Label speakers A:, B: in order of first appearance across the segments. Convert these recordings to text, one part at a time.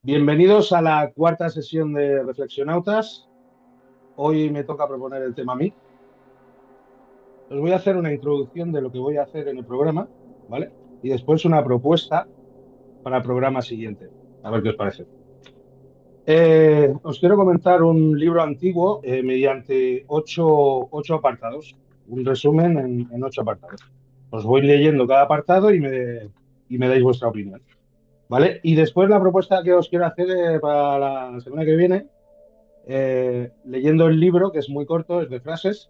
A: Bienvenidos a la cuarta sesión de Reflexionautas. Hoy me toca proponer el tema a mí. Os voy a hacer una introducción de lo que voy a hacer en el programa, ¿vale? Y después una propuesta para el programa siguiente. A ver qué os parece. Os quiero comentar un libro antiguo mediante ocho apartados. Un resumen en 8 apartados. Os voy leyendo cada apartado y me dais vuestra opinión, ¿vale? Y después la propuesta que os quiero hacer para la semana que viene, leyendo el libro, que es muy corto, es de frases,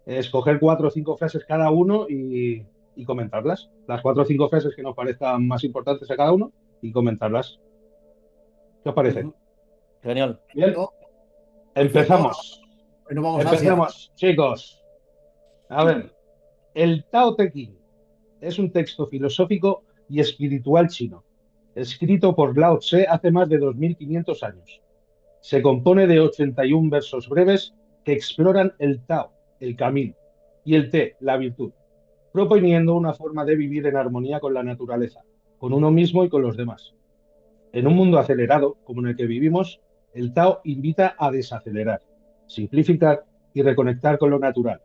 A: escoger 4 o 5 frases cada uno y comentarlas. Las 4 o 5 frases que nos parezcan más importantes a cada uno y comentarlas. ¿Qué os parece?
B: Ujú. Genial.
A: Bien,
B: Perfecto. Perfecto.
A: empezamos.
B: Bueno, vamos a Asia.
A: Empezamos, chicos. A ver, el Tao Te Ching es un texto filosófico y espiritual chino, escrito por Lao Tse hace más de 2500 años. Se compone de 81 versos breves que exploran el Tao, el camino, y el Te, la virtud, proponiendo una forma de vivir en armonía con la naturaleza, con uno mismo y con los demás. En un mundo acelerado como en el que vivimos, el Tao invita a desacelerar, simplificar y reconectar con lo natural.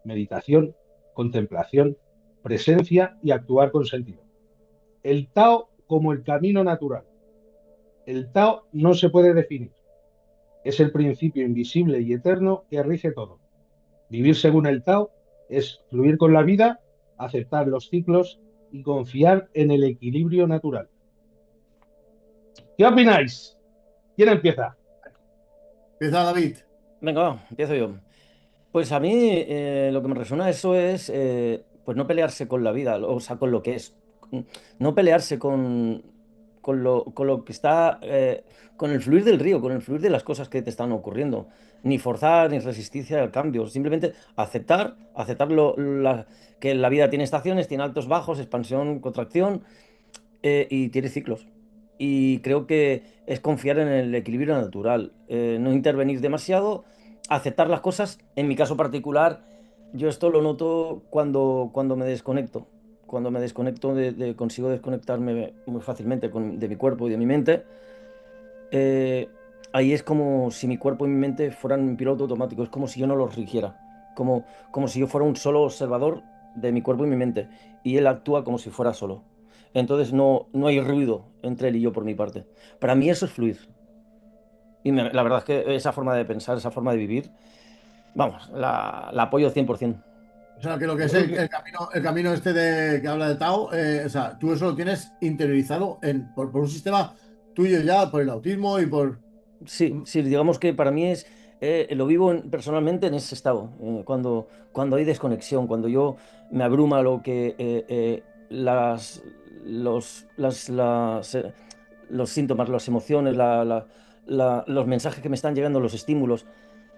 A: Meditación, contemplación, presencia y actuar con sentido. El Tao como el camino natural. El Tao no se puede definir. Es el principio invisible y eterno que rige todo. Vivir según el Tao es fluir con la vida, aceptar los ciclos y confiar en el equilibrio natural. ¿Qué opináis? ¿Quién empieza?
B: Empieza David.
C: Venga, va, empiezo yo. Pues a mí lo que me resuena eso es pues no pelearse con la vida, o sea, con lo que es. No pelearse con lo que está, con el fluir del río, con el fluir de las cosas que te están ocurriendo. Ni forzar, ni resistencia al cambio. Simplemente aceptar que la vida tiene estaciones, tiene altos, bajos, expansión, contracción, y tiene ciclos. Y creo que es confiar en el equilibrio natural, no intervenir demasiado, aceptar las cosas. En mi caso particular, yo esto lo noto cuando me desconecto. Cuando me desconecto, consigo desconectarme muy fácilmente de mi cuerpo y de mi mente. eh, Ahí es como si mi cuerpo y mi mente fueran un piloto automático, es como si yo no los rigiera, como si yo fuera un solo observador de mi cuerpo y mi mente, y él actúa como si fuera solo. Entonces no hay ruido entre él y yo por mi parte. Para mí eso es fluir. Y la verdad es que esa forma de pensar, esa forma de vivir, vamos, la apoyo 100%.
B: O sea, que lo que
A: Yo
B: es
A: creo que
B: el camino este que habla de Tao, o sea, tú eso lo tienes interiorizado por un sistema tuyo ya, por el autismo y por...
C: Sí, sí, digamos que para mí lo vivo personalmente en ese estado, cuando hay desconexión, cuando yo me abruma lo que los, los síntomas, las emociones, los mensajes que me están llegando, los estímulos,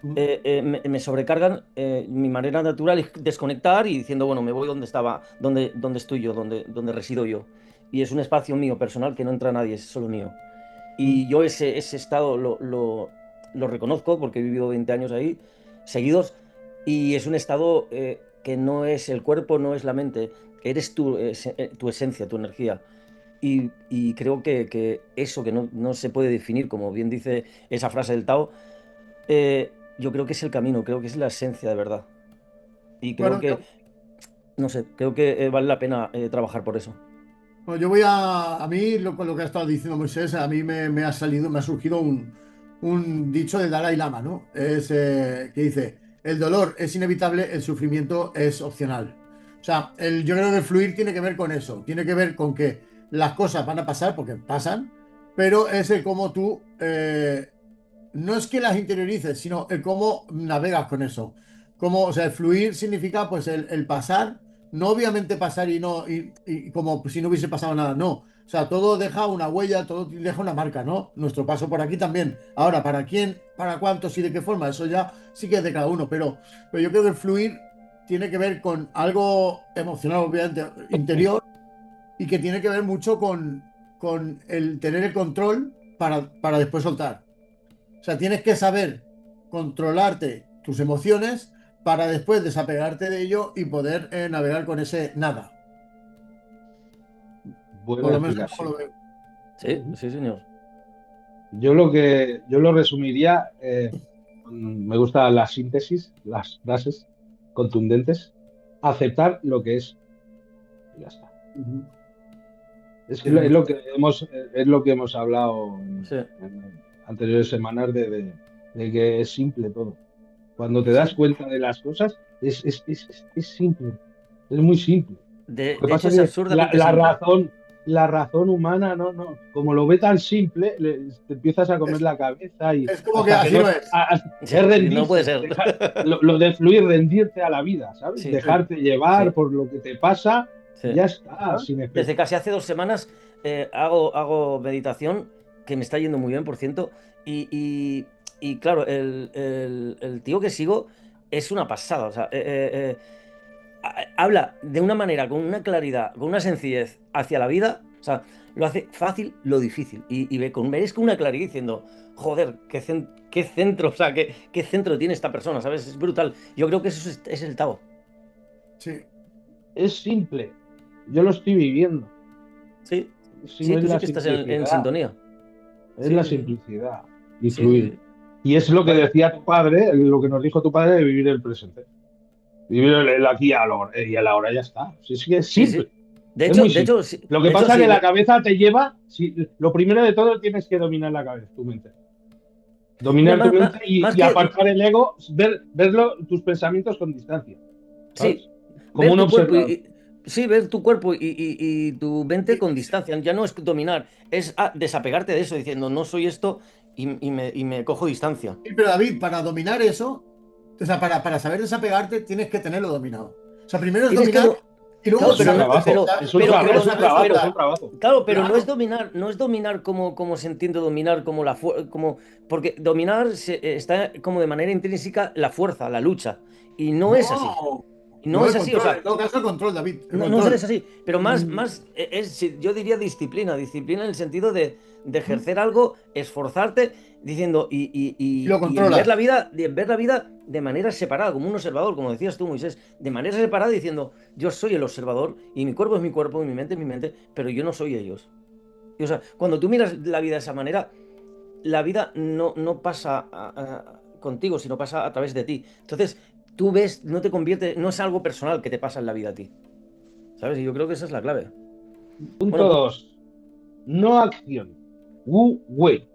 C: me sobrecargan. Mi manera natural es desconectar y diciendo, bueno, me voy donde estaba, donde estoy yo, donde resido yo. Y es un espacio mío personal que no entra nadie, es solo mío. Y yo ese estado lo reconozco porque he vivido 20 años ahí seguidos, y es un estado que no es el cuerpo, no es la mente, eres tú, tu esencia, tu energía. Y creo que eso que no se puede definir, como bien dice esa frase del Tao, yo creo que es el camino, creo que es la esencia de verdad. Y creo
B: Bueno,
C: que, no sé, creo que vale la pena trabajar por eso.
B: yo voy a mí, con lo que ha estado diciendo Moisés, a mí me ha salido, me ha surgido un dicho de Dalai Lama, ¿no? Es que dice, el dolor es inevitable, el sufrimiento es opcional. O sea, yo creo que el fluir tiene que ver con eso, tiene que ver con que las cosas van a pasar, porque pasan, pero es el cómo tú, no es que las interiorices, sino el cómo navegas con eso. Cómo, o sea, el fluir significa pues el pasar, no obviamente pasar y no, y como si no hubiese pasado nada, no. O sea, todo deja una huella, todo deja una marca, ¿no? Nuestro paso por aquí también. Ahora, ¿para quién, para cuántos y de qué forma? Eso ya sí que es de cada uno, pero yo creo que el fluir tiene que ver con algo emocional, obviamente, interior, y que tiene que ver mucho con el tener el control para después soltar. O sea, tienes que saber controlarte tus emociones para después desapegarte de ello y poder navegar con ese nada. Por
A: buena
B: lo menos es como
A: explicación.
B: lo veo.
C: Sí, sí, señor.
A: Yo lo resumiría, me gusta la síntesis, las frases contundentes, aceptar lo que es, y ya está.
B: Ujú.
A: Es,
B: Sí,
A: lo- es
B: muy
A: lo que hemos, es lo que hemos hablado
C: Sí,
A: en anteriores semanas de que es simple todo. Cuando te das
C: sí.
A: cuenta de las cosas, es simple, es muy simple. Lo que
C: De hecho,
A: pasa es
C: es
A: que
C: absurdamente simple.
A: la razón humana como lo ve tan simple, te empiezas a comer
B: Es,
A: la cabeza y
B: es como que
A: hasta que
B: así
A: no
B: no es.
C: Sí,
A: es
C: no puede
A: rendirse,
C: ser.
A: lo de fluir, rendirte a la vida, ¿sabes?
C: Sí,
B: Sí.
A: Dejarte llevar
C: sí,
A: por lo que te pasa y
C: sí.
A: ya está,
B: ¿Ah?
A: sin
C: Desde
A: efecto.
C: casi hace 2 semanas hago meditación, que me está yendo muy bien, por cierto. Y, y- y claro, el tío que sigo es una pasada. O sea, habla de una manera, con una claridad, con una sencillez hacia la vida. O sea, lo hace fácil lo difícil. Y ves con una claridad diciendo, joder, qué centro, o sea, qué centro tiene esta persona, ¿sabes? Es brutal. Yo creo que eso es el Tao.
B: Sí,
A: Es simple, yo lo estoy viviendo.
C: Sí,
A: Si no
C: sí,
A: es
C: tú sí
A: la
C: que estás en
A: simplicidad,
C: sintonía.
A: es
C: Sí,
A: la
C: sí, sí.
A: simplicidad y
C: Sí, sí,
A: fluir.
C: sí.
A: Y es lo que
B: vaya.
A: decía tu padre, lo que nos dijo tu padre de vivir el presente. Vivir el aquí y el ahora ya está. Sí, sí, es
C: Sí,
A: simple,
C: sí. De
A: es
C: hecho,
A: muy
C: de hecho,
A: simple.
C: sí,
A: Lo que
C: de hecho,
A: pasa es
C: sí.
A: que la cabeza te lleva, lo primero de todo tienes que dominar la cabeza, tu mente.
C: Mira,
A: Dominar tu mente
C: más
A: y
C: que,
A: apartar el ego, verlo, tus pensamientos con distancia,
C: sí,
A: ¿sabes? Como
C: ver
A: un
C: tu cuerpo
A: observador.
C: sí, ver tu cuerpo y tu mente con distancia. Ya no es dominar, es desapegarte de eso, diciendo, no soy esto y me cojo distancia.
B: Sí, pero David, para dominar eso, o sea, para saber desapegarte, tienes que tenerlo dominado. O sea, primero es
C: Tienes que,
B: dominar y luego
C: claro,
A: Es un
C: pero no,
A: trabajo,
C: pero, pero,
A: no,
C: pero,
A: es un trabajo, es un
C: pero,
A: trabajo.
C: claro, pero no es
B: Claro.
C: dominar, no es dominar como se entiende dominar, porque dominar está como de manera intrínseca la fuerza, la lucha, y no es así.
B: No,
C: Y no
B: no
C: es
B: el
C: así, o
B: control, en
C: sea,
B: todo caso el control, David, el
C: no es
B: control.
C: así, pero más,
B: Mm,
C: más sí, yo diría disciplina en el sentido de
B: mm.
C: ejercer algo, esforzarte, diciendo
B: Y
C: y,
B: lo
C: y, y ver la
B: controlas.
C: vida, ver la vida de manera separada, como un observador, como decías tú, Moisés, de manera separada, diciendo, yo soy el observador y mi cuerpo es mi cuerpo y mi mente es mi mente, pero yo no soy ellos. Y, o sea, cuando tú miras la vida de esa manera, la vida no pasa contigo, sino pasa a través de ti. Entonces, tú ves, no te convierte, no es algo personal que te pasa en la vida a ti. ¿Sabes? Y yo creo que esa es la clave.
A: Punto
C: Bueno, pues
A: 2. No acción. Wu Wei.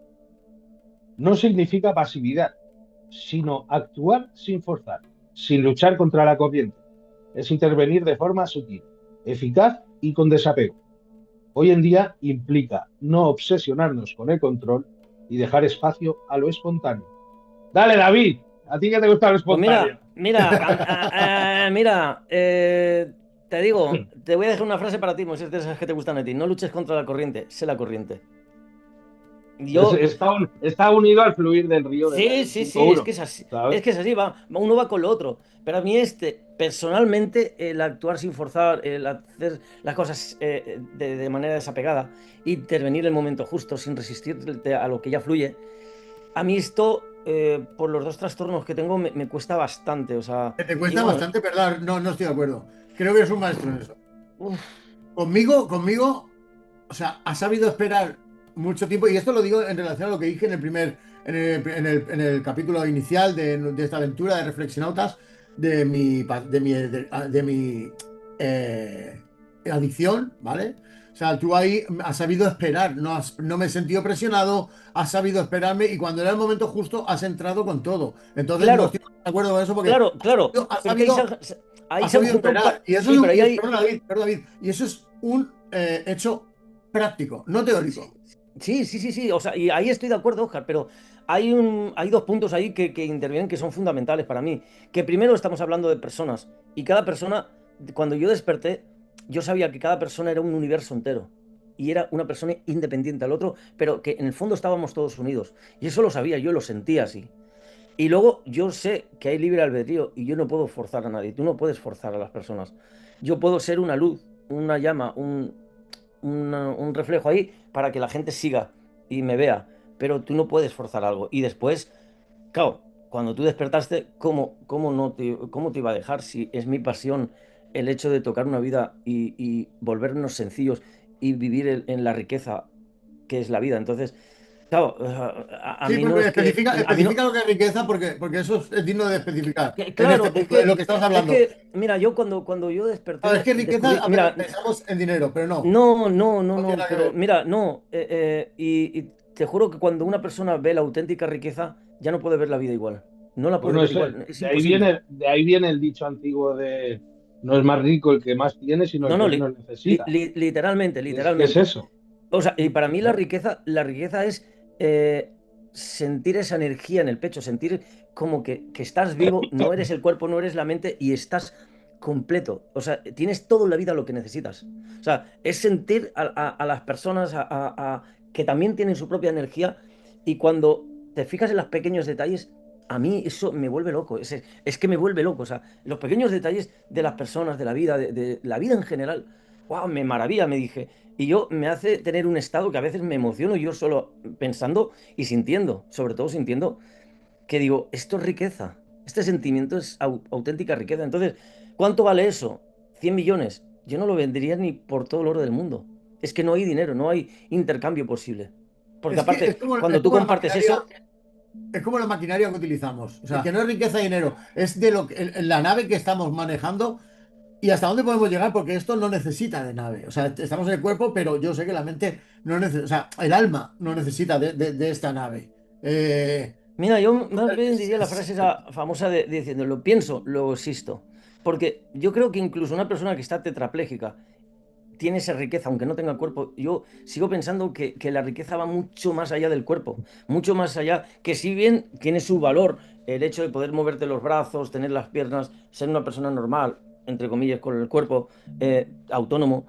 A: No significa pasividad, sino actuar sin forzar, sin luchar contra la corriente. Es intervenir de forma sutil, eficaz y con desapego. Hoy en día implica no obsesionarnos con el control y dejar espacio a lo espontáneo. Dale, David, a ti que te gusta lo
C: Pues
A: espontáneo.
C: mira, te digo, te voy a dejar una frase para ti, Moisés, de esas que te gustan a ti. No luches contra la corriente, sé la corriente. Yo,
A: Está unido al fluir del río
C: sí,
A: del
C: sí,
A: punto
C: sí, es
A: uno,
C: que es así,
A: ¿sabes?
C: es que es así, uno va con lo otro. Pero a mí personalmente, el actuar sin forzar, el hacer las cosas de manera desapegada, intervenir en el momento justo, sin resistirte a lo que ya fluye, a mí esto, por los dos trastornos que tengo, me cuesta bastante. O sea,
B: Que te
C: y
B: cuesta
C: bueno,
B: bastante, ¿verdad? No, no estoy de acuerdo. Creo que eres un maestro en eso.
C: uf,
B: Conmigo, o sea, ha sabido esperar mucho tiempo, y esto lo digo en relación a lo que dije en el capítulo inicial de esta aventura de Reflexionautas, de mi eh, adicción, ¿vale? O sea, tú ahí has sabido esperar, no me he sentido presionado, has sabido esperarme y cuando era el momento justo has entrado con todo. Entonces no
C: claro,
B: estoy de acuerdo con eso porque
C: claro,
B: has
C: pero es que ahí
B: sabido,
C: ahí
B: has
C: se han
B: sabido
C: juntado un par.
B: esperar. Y eso
C: Sí,
B: es
C: pero ahí hay.
B: perdón, David, y eso es un hecho práctico, no
C: Sí,
B: teórico.
C: sí, sí, sí, sí. O sea, y ahí estoy de acuerdo, Oscar, pero hay dos puntos ahí que intervienen que son fundamentales para mí. Que primero estamos hablando de personas. Y cada persona, cuando yo desperté, yo sabía que cada persona era un universo entero. Y era una persona independiente al otro, pero que en el fondo estábamos todos unidos. Y eso lo sabía, yo lo sentía así. Y luego yo sé que hay libre albedrío y yo no puedo forzar a nadie. Tú no puedes forzar a las personas. Yo puedo ser una luz, una llama, un reflejo ahí para que la gente siga y me vea. Pero tú no puedes forzar algo. Y después, claro, cuando tú despertaste, ¿cómo te iba a dejar si es mi pasión el hecho de tocar una vida y volvernos sencillos y vivir en la riqueza que es la vida? Entonces, Claro, a
B: Sí,
C: mí no
B: porque
C: es que.
B: especifica,
C: A mí no,
B: especifica lo que es riqueza, porque eso es digno de especificar. En
C: claro,
B: este punto de lo que estamos hablando.
C: mira, yo cuando yo
B: Claro, es
C: desperté,
B: que riqueza,
C: descubrí,
B: a ver,
C: mira,
B: pensamos en dinero, pero no.
C: no, no, no,
B: No tiene
C: no,
B: nada que
C: pero
B: ver.
C: mira, no, y te juro que cuando una persona ve la auténtica riqueza, ya no puede ver la vida igual, no la puede
A: Bueno,
C: ver igual, es
A: de ahí
C: imposible.
A: de ahí viene el dicho antiguo de no es más rico el que más tiene, sino el
C: No,
A: que
C: no,
A: menos necesita.
C: literalmente,
A: Es que es
C: literalmente.
A: eso.
C: O sea, y para mí
A: Claro.
C: la riqueza es eh, sentir esa energía en el pecho, sentir como que estás vivo, no eres el cuerpo, no eres la mente y estás completo. O sea, tienes todo en la vida lo que necesitas. O sea, es sentir a las personas que también tienen su propia energía y cuando te fijas en los pequeños detalles, a mí eso me vuelve loco. Es que me vuelve loco. O sea, los pequeños detalles de las personas, de la vida, de la vida en general. Wow, me maravilla, me dije. Y yo me hace tener un estado que a veces me emociono yo solo pensando y sintiendo, sobre todo sintiendo, que digo, esto es riqueza. Este sentimiento es auténtica riqueza. Entonces, ¿cuánto vale eso? 100 millones. Yo no lo vendería ni por todo el oro del mundo. Es que no hay dinero, no hay intercambio posible. Porque
B: Es que
C: aparte,
B: es
C: cuando tú
B: como la
C: compartes
B: maquinaria,
C: eso,
B: es como la maquinaria que utilizamos. O sea, que no es riqueza y dinero, es de la nave que estamos manejando y hasta dónde podemos llegar, porque esto no necesita de nave. O sea, estamos en el cuerpo, pero yo sé que la mente no necesita, o sea, el alma no necesita de esta nave. Eh,
C: mira, yo más bien
B: es-
C: diría la
B: es-
C: frase esa famosa de diciendo, lo pienso, luego existo. Porque yo creo que incluso una persona que está tetrapléjica tiene esa riqueza, aunque no tenga cuerpo. Yo sigo pensando que la riqueza va mucho más allá del cuerpo, mucho más allá, que si bien tiene su valor el hecho de poder moverte los brazos, tener las piernas, ser una persona normal, entre comillas, con el cuerpo autónomo,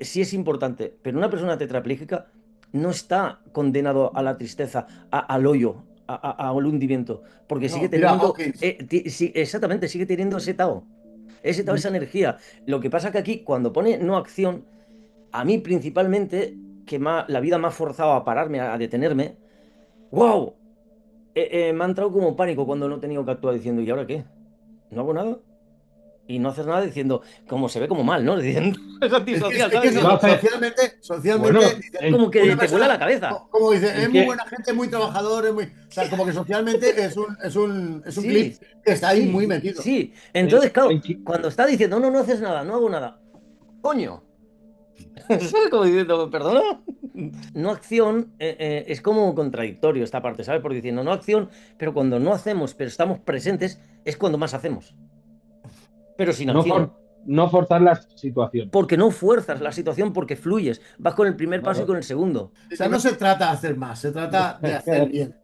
C: sí es importante, pero una persona tetrapléjica no está condenado a la tristeza, al hoyo, al hundimiento, porque sigue
B: no, mira,
C: teniendo,
B: Hawkins.
C: sí, exactamente, sigue teniendo ese Tao, esa energía. Lo que pasa que aquí, cuando pone no acción, a mí principalmente, la vida me ha forzado a pararme, a detenerme, ¡wow! Me ha entrado como pánico cuando no he tenido que actuar diciendo, ¿y ahora qué? ¿No hago nada? Y no hacer nada diciendo, como se ve como mal, ¿no? Diciendo, es
B: Es que,
C: antisocial,
B: es
C: ¿sabes?
B: que
A: No
C: Diciendo,
A: hace,
B: socialmente,
A: bueno,
B: dice,
C: como que
B: una
C: te vuela la
B: persona,
C: cabeza.
B: como dice,
A: es
B: es muy
A: que
B: buena gente, muy trabajador, o sea, como que socialmente es un
C: Sí,
B: clip que está ahí muy
C: sí,
B: metido.
C: sí.
A: en,
C: Entonces, claro,
A: en qui-
C: cuando está diciendo, no, no haces nada, no hago nada, coño. ¿Sabes? Como diciendo, perdona. No acción es como contradictorio esta parte, ¿sabes? Porque diciendo no acción, pero cuando no hacemos, pero estamos presentes, es cuando más hacemos. Pero sin
A: no,
C: acción.
A: no forzar las situaciones.
C: Porque no fuerzas la situación, porque fluyes. Vas con el primer paso y
A: Claro.
C: con el segundo.
B: O sea, no se trata de hacer más, se trata de hacer bien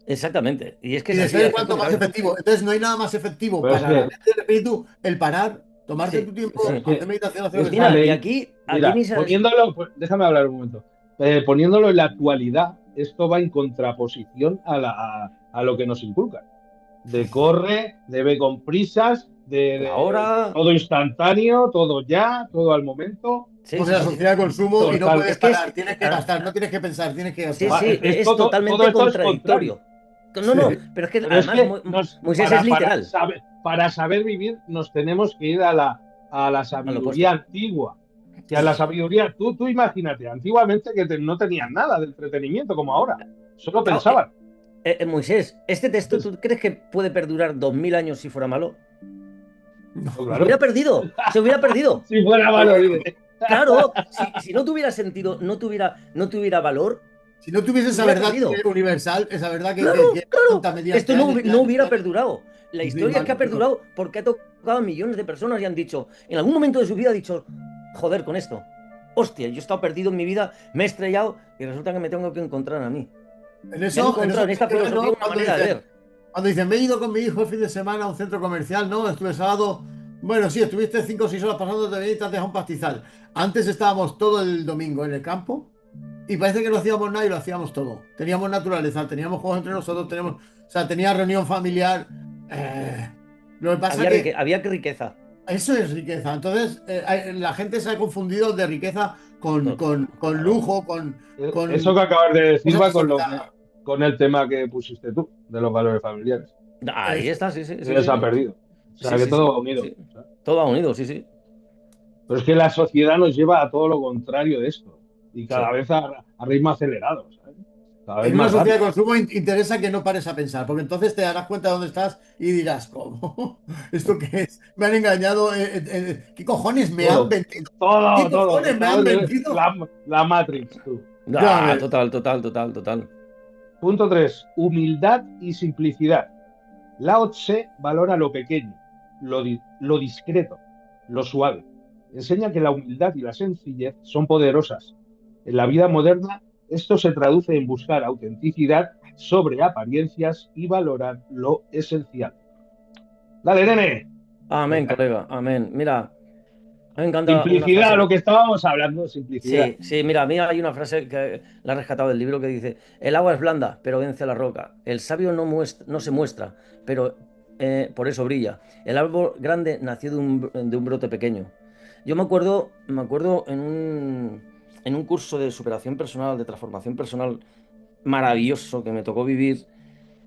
C: Exactamente. Y es que
B: y
C: es
B: de
C: así,
B: ser
C: hacer
B: cuanto
C: con
B: más
C: cabeza.
B: efectivo. Entonces, no hay nada más efectivo
A: Pero es
B: para la
A: que,
B: mente y el espíritu el parar, tomarte
C: Sí,
B: tu tiempo,
A: es
C: sí.
B: hacer
A: que
B: meditación, hacer lo que
A: esta
B: sea.
C: Mira, y
A: ley,
C: aquí
A: mira,
C: Misa es.
A: poniéndolo, pues, déjame hablar un momento. Poniéndolo en la actualidad, esto va en contraposición a lo que nos inculcan. De corre, de ve con prisas,
C: La
A: de
C: hora.
A: todo instantáneo, todo ya, todo al momento.
C: Sí,
B: Somos de
C: sí,
B: la
C: sí, sí.
B: sociedad de consumo y no
A: Total.
B: puedes
C: Es que
B: parar, tienes que
C: ah,
B: gastar, no tienes que pensar, tienes que
C: sí,
B: gastar.
C: sí, es
A: Todo
C: totalmente
A: esto es contrario.
C: contradictorio. No, no,
B: Sí.
C: pero es que
A: Pero es
C: además
A: que
C: Moisés es literal.
A: para saber vivir nos tenemos que ir a la
C: Al
A: sabiduría
C: opuesto.
A: antigua. Que a la sabiduría, tú imagínate, antiguamente que no tenían nada de entretenimiento como ahora, solo
C: Claro,
A: pensaban.
C: Moisés, ¿este texto
A: Entonces,
C: tú crees que puede perdurar 2000 años si fuera malo?
A: pues
C: Se hubiera
A: claro,
C: perdido, se hubiera perdido.
A: si fuera malo, dice.
C: Claro, si no tuviera sentido, no tuviera valor,
B: Si no tuviese
C: se
B: esa
C: hubiera
B: verdad
C: perdido.
B: universal, esa verdad
C: Claro,
B: que
C: claro.
B: cuenta mediante
C: Esto
B: años y
C: no
B: años y
C: hubiera
B: años,
C: perdurado. La
B: sí,
C: historia es que ha
B: magnífico.
C: perdurado porque ha tocado a millones de personas y han dicho, en algún momento de su vida ha dicho, joder con esto. Hostia, yo he estado perdido en mi vida, me he estrellado y resulta que me tengo que encontrar a mí. Me han
B: En
C: encontrado
B: eso
C: en
B: estoy
C: esta filosofía
B: claro
C: una manera de ver.
B: cuando dicen, me he ido con mi hijo el fin de semana a un centro comercial, no, estuve sábado, bueno, sí, estuviste 5 o 6 horas pasándote bien y te has dejado un pastizal. Antes estábamos todo el domingo en el campo y parece que no hacíamos nada y lo hacíamos todo. Teníamos naturaleza, teníamos juegos entre nosotros, o sea, tenía reunión familiar. eh, lo que pasa que
C: Había riqueza.
B: eso es riqueza. Entonces, la gente se ha confundido de riqueza
C: No,
B: con
C: claro.
B: lujo,
A: Eso
B: con
A: que acabas de decir
B: cosas
A: va
B: desordenadas.
A: con el tema que pusiste tú, de los valores familiares.
C: Ahí
B: Eso.
C: está, sí, sí, sí,
A: Que
C: sí,
A: se ha
C: sí.
A: perdido. O sea,
C: Sí,
A: que
C: sí,
A: todo
C: sí,
A: va unido.
C: sí.
A: ¿Sabes?
C: Todo va unido, sí, sí.
A: Pero es que la sociedad nos lleva a todo lo contrario de esto. Y
C: Sí.
A: cada vez a ritmo acelerado. ¿Sabes? cada vez
B: En una
A: más
B: sociedad de
A: rápido.
B: consumo interesa que no pares a pensar, porque entonces te darás cuenta de dónde estás y dirás, ¿cómo? ¿Esto qué es? Me han engañado. ¿Qué cojones me han
A: Todo,
B: vendido? ¿Qué
A: todo.
B: cojones me
A: Estamos
B: han
A: en
B: vendido?
A: la Matrix, tú.
B: Ya
C: Ah,
B: ves.
C: total, total, total, total.
A: Punto 3. Humildad y simplicidad. Lao Tse valora lo pequeño, lo discreto, lo suave. Enseña que la humildad y la sencillez son poderosas. En la vida moderna, esto se traduce en buscar autenticidad sobre apariencias y valorar lo esencial. Dale, nene.
C: Amén,
A: Venga.
C: colega, amén. Mira, a mí me encanta una
A: Simplicidad, lo
C: frase.
A: que estábamos hablando, simplicidad.
C: Sí, sí, mira, a mí hay una frase que la he rescatado del libro que dice, el agua es blanda, pero vence a la roca. El sabio no se muestra, pero por eso brilla. El árbol grande nació de un brote pequeño. Yo me acuerdo en un curso de superación personal, de transformación personal maravilloso que me tocó vivir,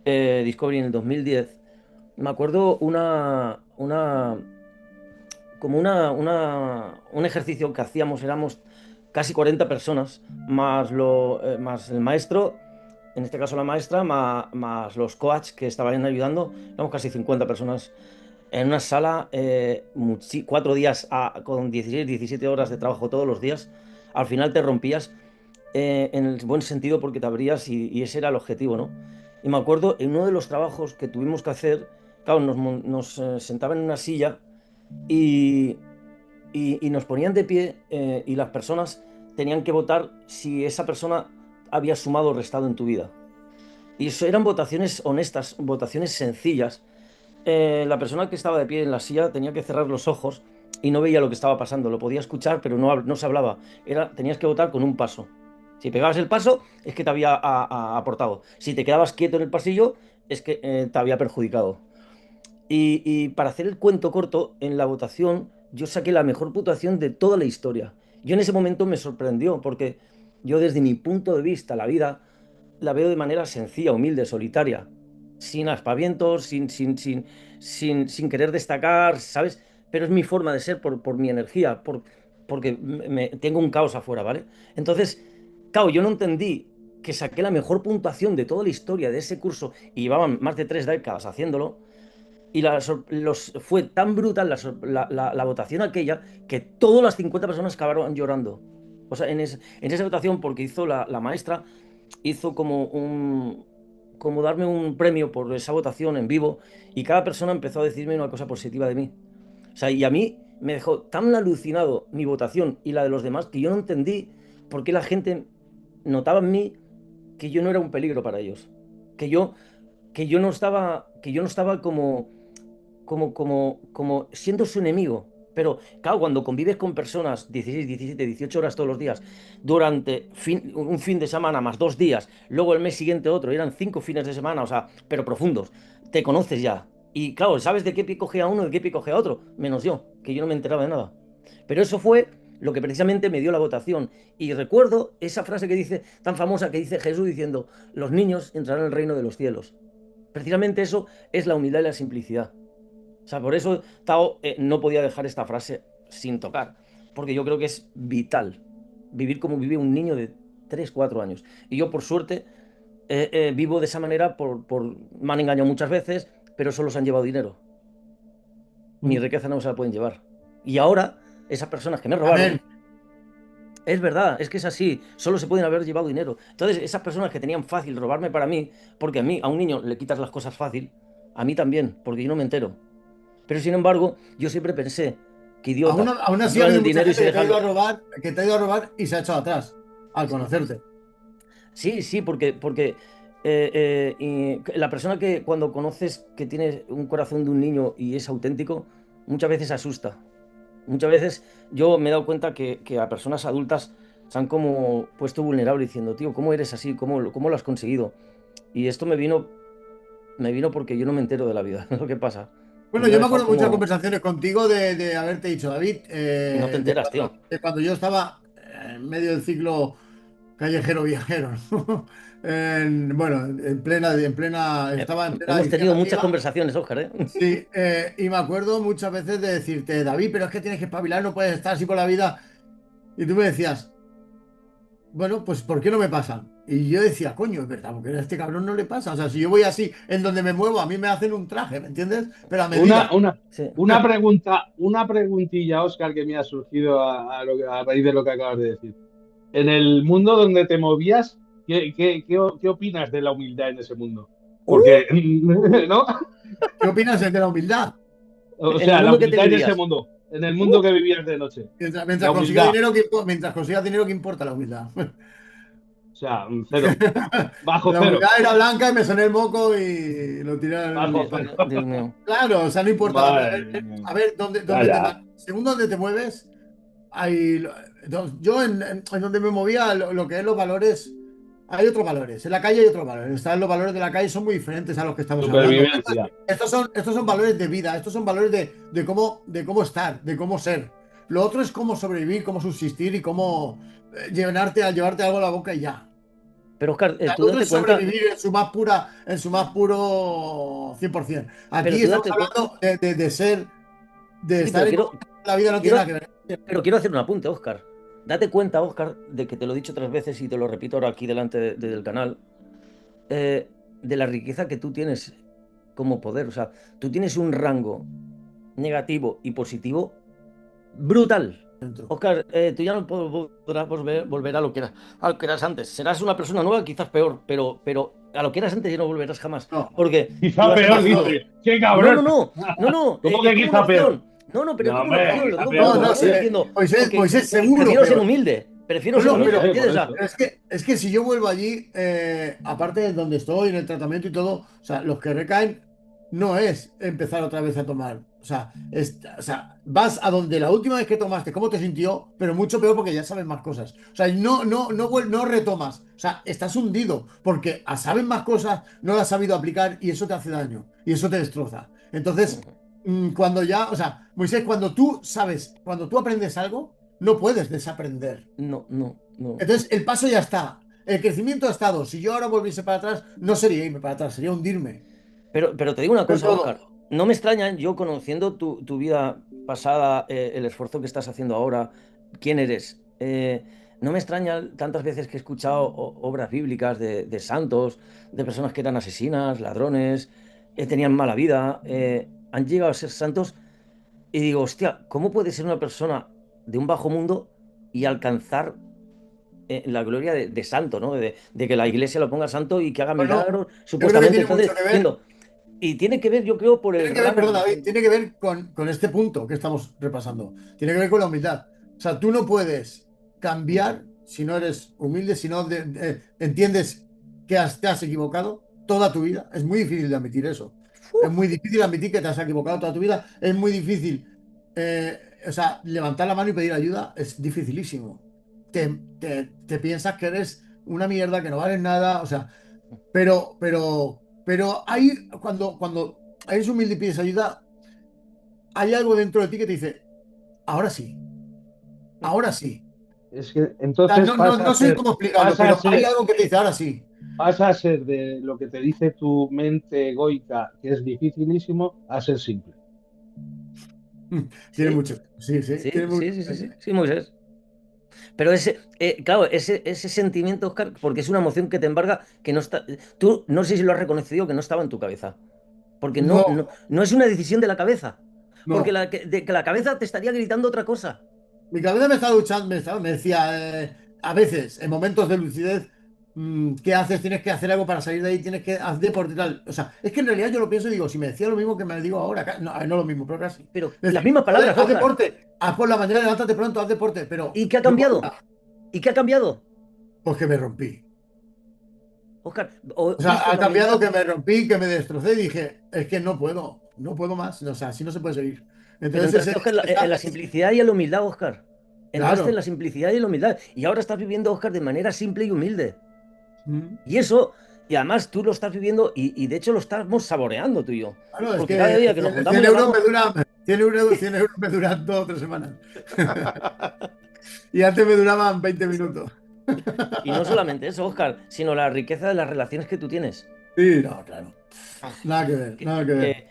C: Discovery en el 2010. Me acuerdo como un ejercicio que hacíamos, éramos casi 40 personas, más el maestro, en este caso la maestra, más los coaches que estaban ayudando, éramos casi 50 personas en una sala, 4 días con 16, 17 horas de trabajo todos los días. Al final te rompías en el buen sentido porque te abrías y ese era el objetivo, ¿no? Y me acuerdo en uno de los trabajos que tuvimos que hacer, claro, nos sentaban en una silla y, y nos ponían de pie y las personas tenían que votar si esa persona había sumado o restado en tu vida. Y eso eran votaciones honestas, votaciones sencillas. La persona que estaba de pie en la silla tenía que cerrar los ojos y no veía lo que estaba pasando. Lo podía escuchar, pero no se hablaba. Tenías que votar con un paso. Si pegabas el paso, es que te había aportado. Si te quedabas quieto en el pasillo, es que te había perjudicado. Y para hacer el cuento corto, en la votación yo saqué la mejor puntuación de toda la historia. Yo en ese momento me sorprendió porque yo desde mi punto de vista la vida la veo de manera sencilla, humilde, solitaria, sin aspavientos, sin querer destacar, ¿sabes? Pero es mi forma de ser por mi energía, porque tengo un caos afuera, ¿vale? Entonces, claro, yo no entendí que saqué la mejor puntuación de toda la historia de ese curso y llevaban más de 3 décadas haciéndolo y fue tan brutal la votación aquella que todas las 50 personas acabaron llorando. O sea, en esa votación, porque hizo la maestra, hizo como darme un premio por esa votación en vivo y cada persona empezó a decirme una cosa positiva de mí. O sea, y a mí me dejó tan alucinado mi votación y la de los demás que yo no entendí por qué la gente notaba en mí que yo no era un peligro para ellos. Que yo, que yo no estaba como siendo su enemigo. Pero claro, cuando convives con personas 16, 17, 18 horas todos los días, durante un fin de semana más 2 días, luego el mes siguiente otro, eran 5 fines de semana, o sea, pero profundos, te conoces ya. Y claro, sabes de qué pie cogea uno, de qué pie cogea otro, menos yo, que yo no me enteraba de nada. Pero eso fue lo que precisamente me dio la votación. Y recuerdo esa frase que dice, tan famosa, que dice Jesús diciendo, los niños entrarán en el reino de los cielos. Precisamente eso es la humildad y la simplicidad. O sea, por eso Tao no podía dejar esta frase sin tocar, porque yo creo que es vital vivir como vive un niño de 3 4 años. Y yo, por suerte, vivo de esa manera, me han engañado muchas veces, pero solo se han llevado dinero. Mi riqueza no se la pueden llevar. Y ahora, esas personas que me robaron,
B: Amén.
C: es verdad, es que es así, solo se pueden haber llevado dinero. Entonces, esas personas que tenían fácil robarme para mí, porque a un niño le quitas las cosas fácil, a mí también, porque yo no me entero. Pero sin embargo, yo siempre pensé, que
B: Aún,
C: idiota,
B: aún así ha
C: llevan
B: habido
C: el
B: mucha
C: dinero y
B: gente
C: se
B: que te ha ido
C: dejan.
B: a robar, que te ha ido a robar y se ha echado atrás al conocerte.
C: Sí, sí, porque y la persona que cuando conoces que tiene un corazón de un niño y es auténtico, muchas veces asusta. Muchas veces yo me he dado cuenta que a personas adultas se han como puesto vulnerable diciendo, tío, ¿cómo eres así? ¿Cómo lo has conseguido? Y esto me vino porque yo no me entero de la vida, es lo que pasa. Y
B: Bueno,
C: me ha
B: yo me
C: dejado
B: acuerdo muchas
C: como.
B: conversaciones contigo de haberte dicho, David,
C: Y no te enteras, tío.
B: de cuando yo estaba en medio del ciclo callejero viajero, ¿no? Bueno, estaba en plena
C: Hemos tenido muchas
B: iniciativa.
C: conversaciones, Óscar, ¿eh?
B: Sí, y me acuerdo muchas veces de decirte, David, pero es que tienes que espabilar, no puedes estar así por la vida. Y tú me decías, bueno, pues ¿por qué no me pasan? Y yo decía, coño, es verdad, porque a este cabrón no le pasa. O sea, si yo voy así, en donde me muevo, a mí me hacen un traje, ¿me entiendes? Pero a
A: Una,
B: medida.
A: una,
C: Sí.
A: una preguntilla, Oscar, que me ha surgido a raíz de lo que acabas de decir. En el mundo donde te movías, ¿qué opinas de la humildad en ese mundo?
C: ¡Uh!
A: Porque, ¿no?
B: ¿Qué opinas de la humildad?
A: O
C: En el
A: sea, la
C: mundo que te
A: humildad en ese
C: vivías.
A: mundo, en el mundo
C: ¡Uh!
A: que vivías de noche.
B: Mientras
A: La
B: consiga
A: humildad,
B: dinero, mientras consiga dinero, ¿qué importa la humildad?
A: o sea, cero, bajo
B: La
A: cero,
B: humildad era blanca y me soné el moco y lo tiré al
A: bajo
B: suelo.
A: cero.
C: Dios mío.
B: Claro, o sea, no importa.
A: Madre mía.
B: A ver,
A: Ya, ya.
B: según donde te mueves, hay, yo en donde me movía, lo que es los valores, hay otros valores. En la calle hay otros valores. Están los valores de la calle, son muy diferentes a los que estamos hablando.
A: Supervivencia.
B: Estos son valores de vida, estos son valores de cómo estar, de cómo ser. Lo otro es cómo sobrevivir, cómo subsistir y cómo llevarte algo a la boca y ya.
C: Pero Oscar,
B: Sea,
C: tú
B: lo otro
C: date
B: es
C: cuenta,
B: sobrevivir en su más puro 100%.
C: pero
B: Aquí
C: tú
B: estamos
C: date cuenta.
B: hablando de
C: Sí,
B: estar
C: pero
B: en la vida no tiene
C: quiero,
B: nada que ver.
C: pero quiero hacer un apunte, Oscar. Date cuenta, Oscar, de que te lo he dicho 3 veces y te lo repito ahora aquí delante del canal, de la riqueza que tú tienes como poder. O sea, tú tienes un rango negativo y positivo brutal.
B: Dentro.
C: Oscar, tú ya no podrás volver a lo que eras antes. Serás una persona nueva, quizás peor, pero a lo que eras antes ya no volverás jamás.
B: No,
C: Porque tú
A: Quizá
C: has
A: peor,
C: empezado.
A: dice. ¡Qué
C: No, no,
A: cabrón!
C: no, no, no,
A: ¿Cómo
C: es
A: que
C: como una
A: quizá peor?
C: opción. No, no, pero es
A: No,
C: como una
A: hombre,
C: opción, lo
A: quizá
C: digo
A: peor,
B: no,
C: como
B: no
A: no
C: estoy
A: sé.
B: sé.
C: diciendo,
B: Moisés,
C: porque
B: Moisés, seguro
C: prefiero ser
B: peor.
C: humilde, prefiero
A: Por
C: ser
B: No,
A: eso,
B: pero,
C: humilde,
A: por
C: ¿entiendes? O sea,
A: eso.
B: es que si yo vuelvo allí, aparte de donde estoy, en el tratamiento y todo, o sea, los que recaen no es empezar otra vez a tomar. O sea, vas a donde la última vez que tomaste, cómo te sintió, pero mucho peor porque ya sabes más cosas. O sea, no retomas. O sea, estás hundido porque sabes más cosas, no las has sabido aplicar y eso te hace daño y eso te destroza. Entonces, cuando ya, o sea, Moisés, cuando tú sabes, cuando tú aprendes algo, no puedes desaprender.
C: no, no, no.
B: Entonces, el paso ya está. El crecimiento ha estado. Si yo ahora volviese para atrás, no sería irme para atrás, sería hundirme.
C: Pero te digo una
B: Del
C: cosa,
B: todo.
C: Oscar. No me extraña, yo conociendo tu vida pasada, el esfuerzo que estás haciendo ahora, quién eres. No me extraña tantas veces que he escuchado obras bíblicas de santos, de personas que eran asesinas, ladrones, tenían mala vida, han llegado a ser santos. Y digo, hostia, ¿cómo puede ser una persona de un bajo mundo y alcanzar la gloria de santo, ¿no? De que la iglesia lo ponga santo y que haga
B: Bueno,
C: milagros,
B: yo creo que
C: supuestamente.
B: tiene
C: Entonces,
B: mucho que ver.
C: entiendo. Y tiene que ver, yo creo, por el
B: Tiene que ver, perdón,
C: rango.
B: David, tiene que ver con este punto que estamos repasando. Tiene que ver con la humildad. O sea, tú no puedes cambiar si no eres humilde, si no entiendes que te has equivocado toda tu vida. Es muy difícil de admitir eso. Es muy difícil admitir que te has equivocado toda tu vida. Es muy difícil, o sea, levantar la mano y pedir ayuda es dificilísimo. Te piensas que eres una mierda, que no vales nada. O sea, pero ahí, cuando eres humilde y pides ayuda, hay algo dentro de ti que te dice, ahora sí, ahora sí.
A: Es que
B: O sea,
A: entonces
B: no sé cómo explicarlo,
A: pasa a
B: pero hay
A: ser,
B: algo que te dice, ahora sí.
A: pasa a ser de lo que te dice tu mente egoica, que es dificilísimo, a ser simple.
B: Tiene
C: Sí,
B: mucho. Sí, sí,
C: sí,
B: tiene mucho.
C: sí, sí, sí, sí, sí, Moisés. Pero claro, ese sentimiento, Oscar, porque es una emoción que te embarga, que no está. Tú no sé si lo has reconocido, que no estaba en tu cabeza. Porque no,
B: No,
C: no, no es una decisión de la cabeza. Porque
B: no.
C: que la cabeza te estaría gritando otra cosa.
B: Mi cabeza me estaba duchando, me decía, a veces, en momentos de lucidez, ¿qué haces? Tienes que hacer algo para salir de ahí, tienes que hacer deporte y tal. O sea, es que en realidad yo lo pienso y digo, si me decía lo mismo que me digo ahora, no, no lo mismo, pero casi.
C: Pero
B: Es
C: las
B: decir,
C: mismas
B: joder,
C: palabras,
B: haz
C: Oscar.
B: deporte, haz por la mañana, levántate pronto, haz deporte, pero
C: ¿Y qué ha
B: no
C: cambiado?
B: podía,
C: ¿Y qué ha cambiado?
B: porque me rompí.
C: Oscar,
B: O sea,
C: viste
B: ha
C: la
B: cambiado
C: humildad.
B: que me rompí, que me destrocé y dije, es que no puedo más. O sea, así no se puede seguir.
C: Pero
B: Entonces,
C: entraste, Oscar, en la simplicidad y en la humildad, Oscar. Entraste en
B: claro.
C: la simplicidad y en la humildad. Y ahora estás viviendo, Oscar, de manera simple y humilde.
B: Mm.
C: Y eso, y además tú lo estás viviendo y de hecho lo estamos saboreando tú y yo.
B: Claro, es
C: Porque cada
B: que
C: día que nos
B: 100,
C: juntamos
B: 100
C: y
B: euros me
C: hablamos,
B: duran, 100 euros me duran 2 o 3 semanas. Y antes me duraban 20 minutos.
C: y no solamente eso, Oscar, sino la riqueza de las relaciones que tú tienes.
B: Sí, no, claro. Nada que ver,
C: Que,
B: nada que ver.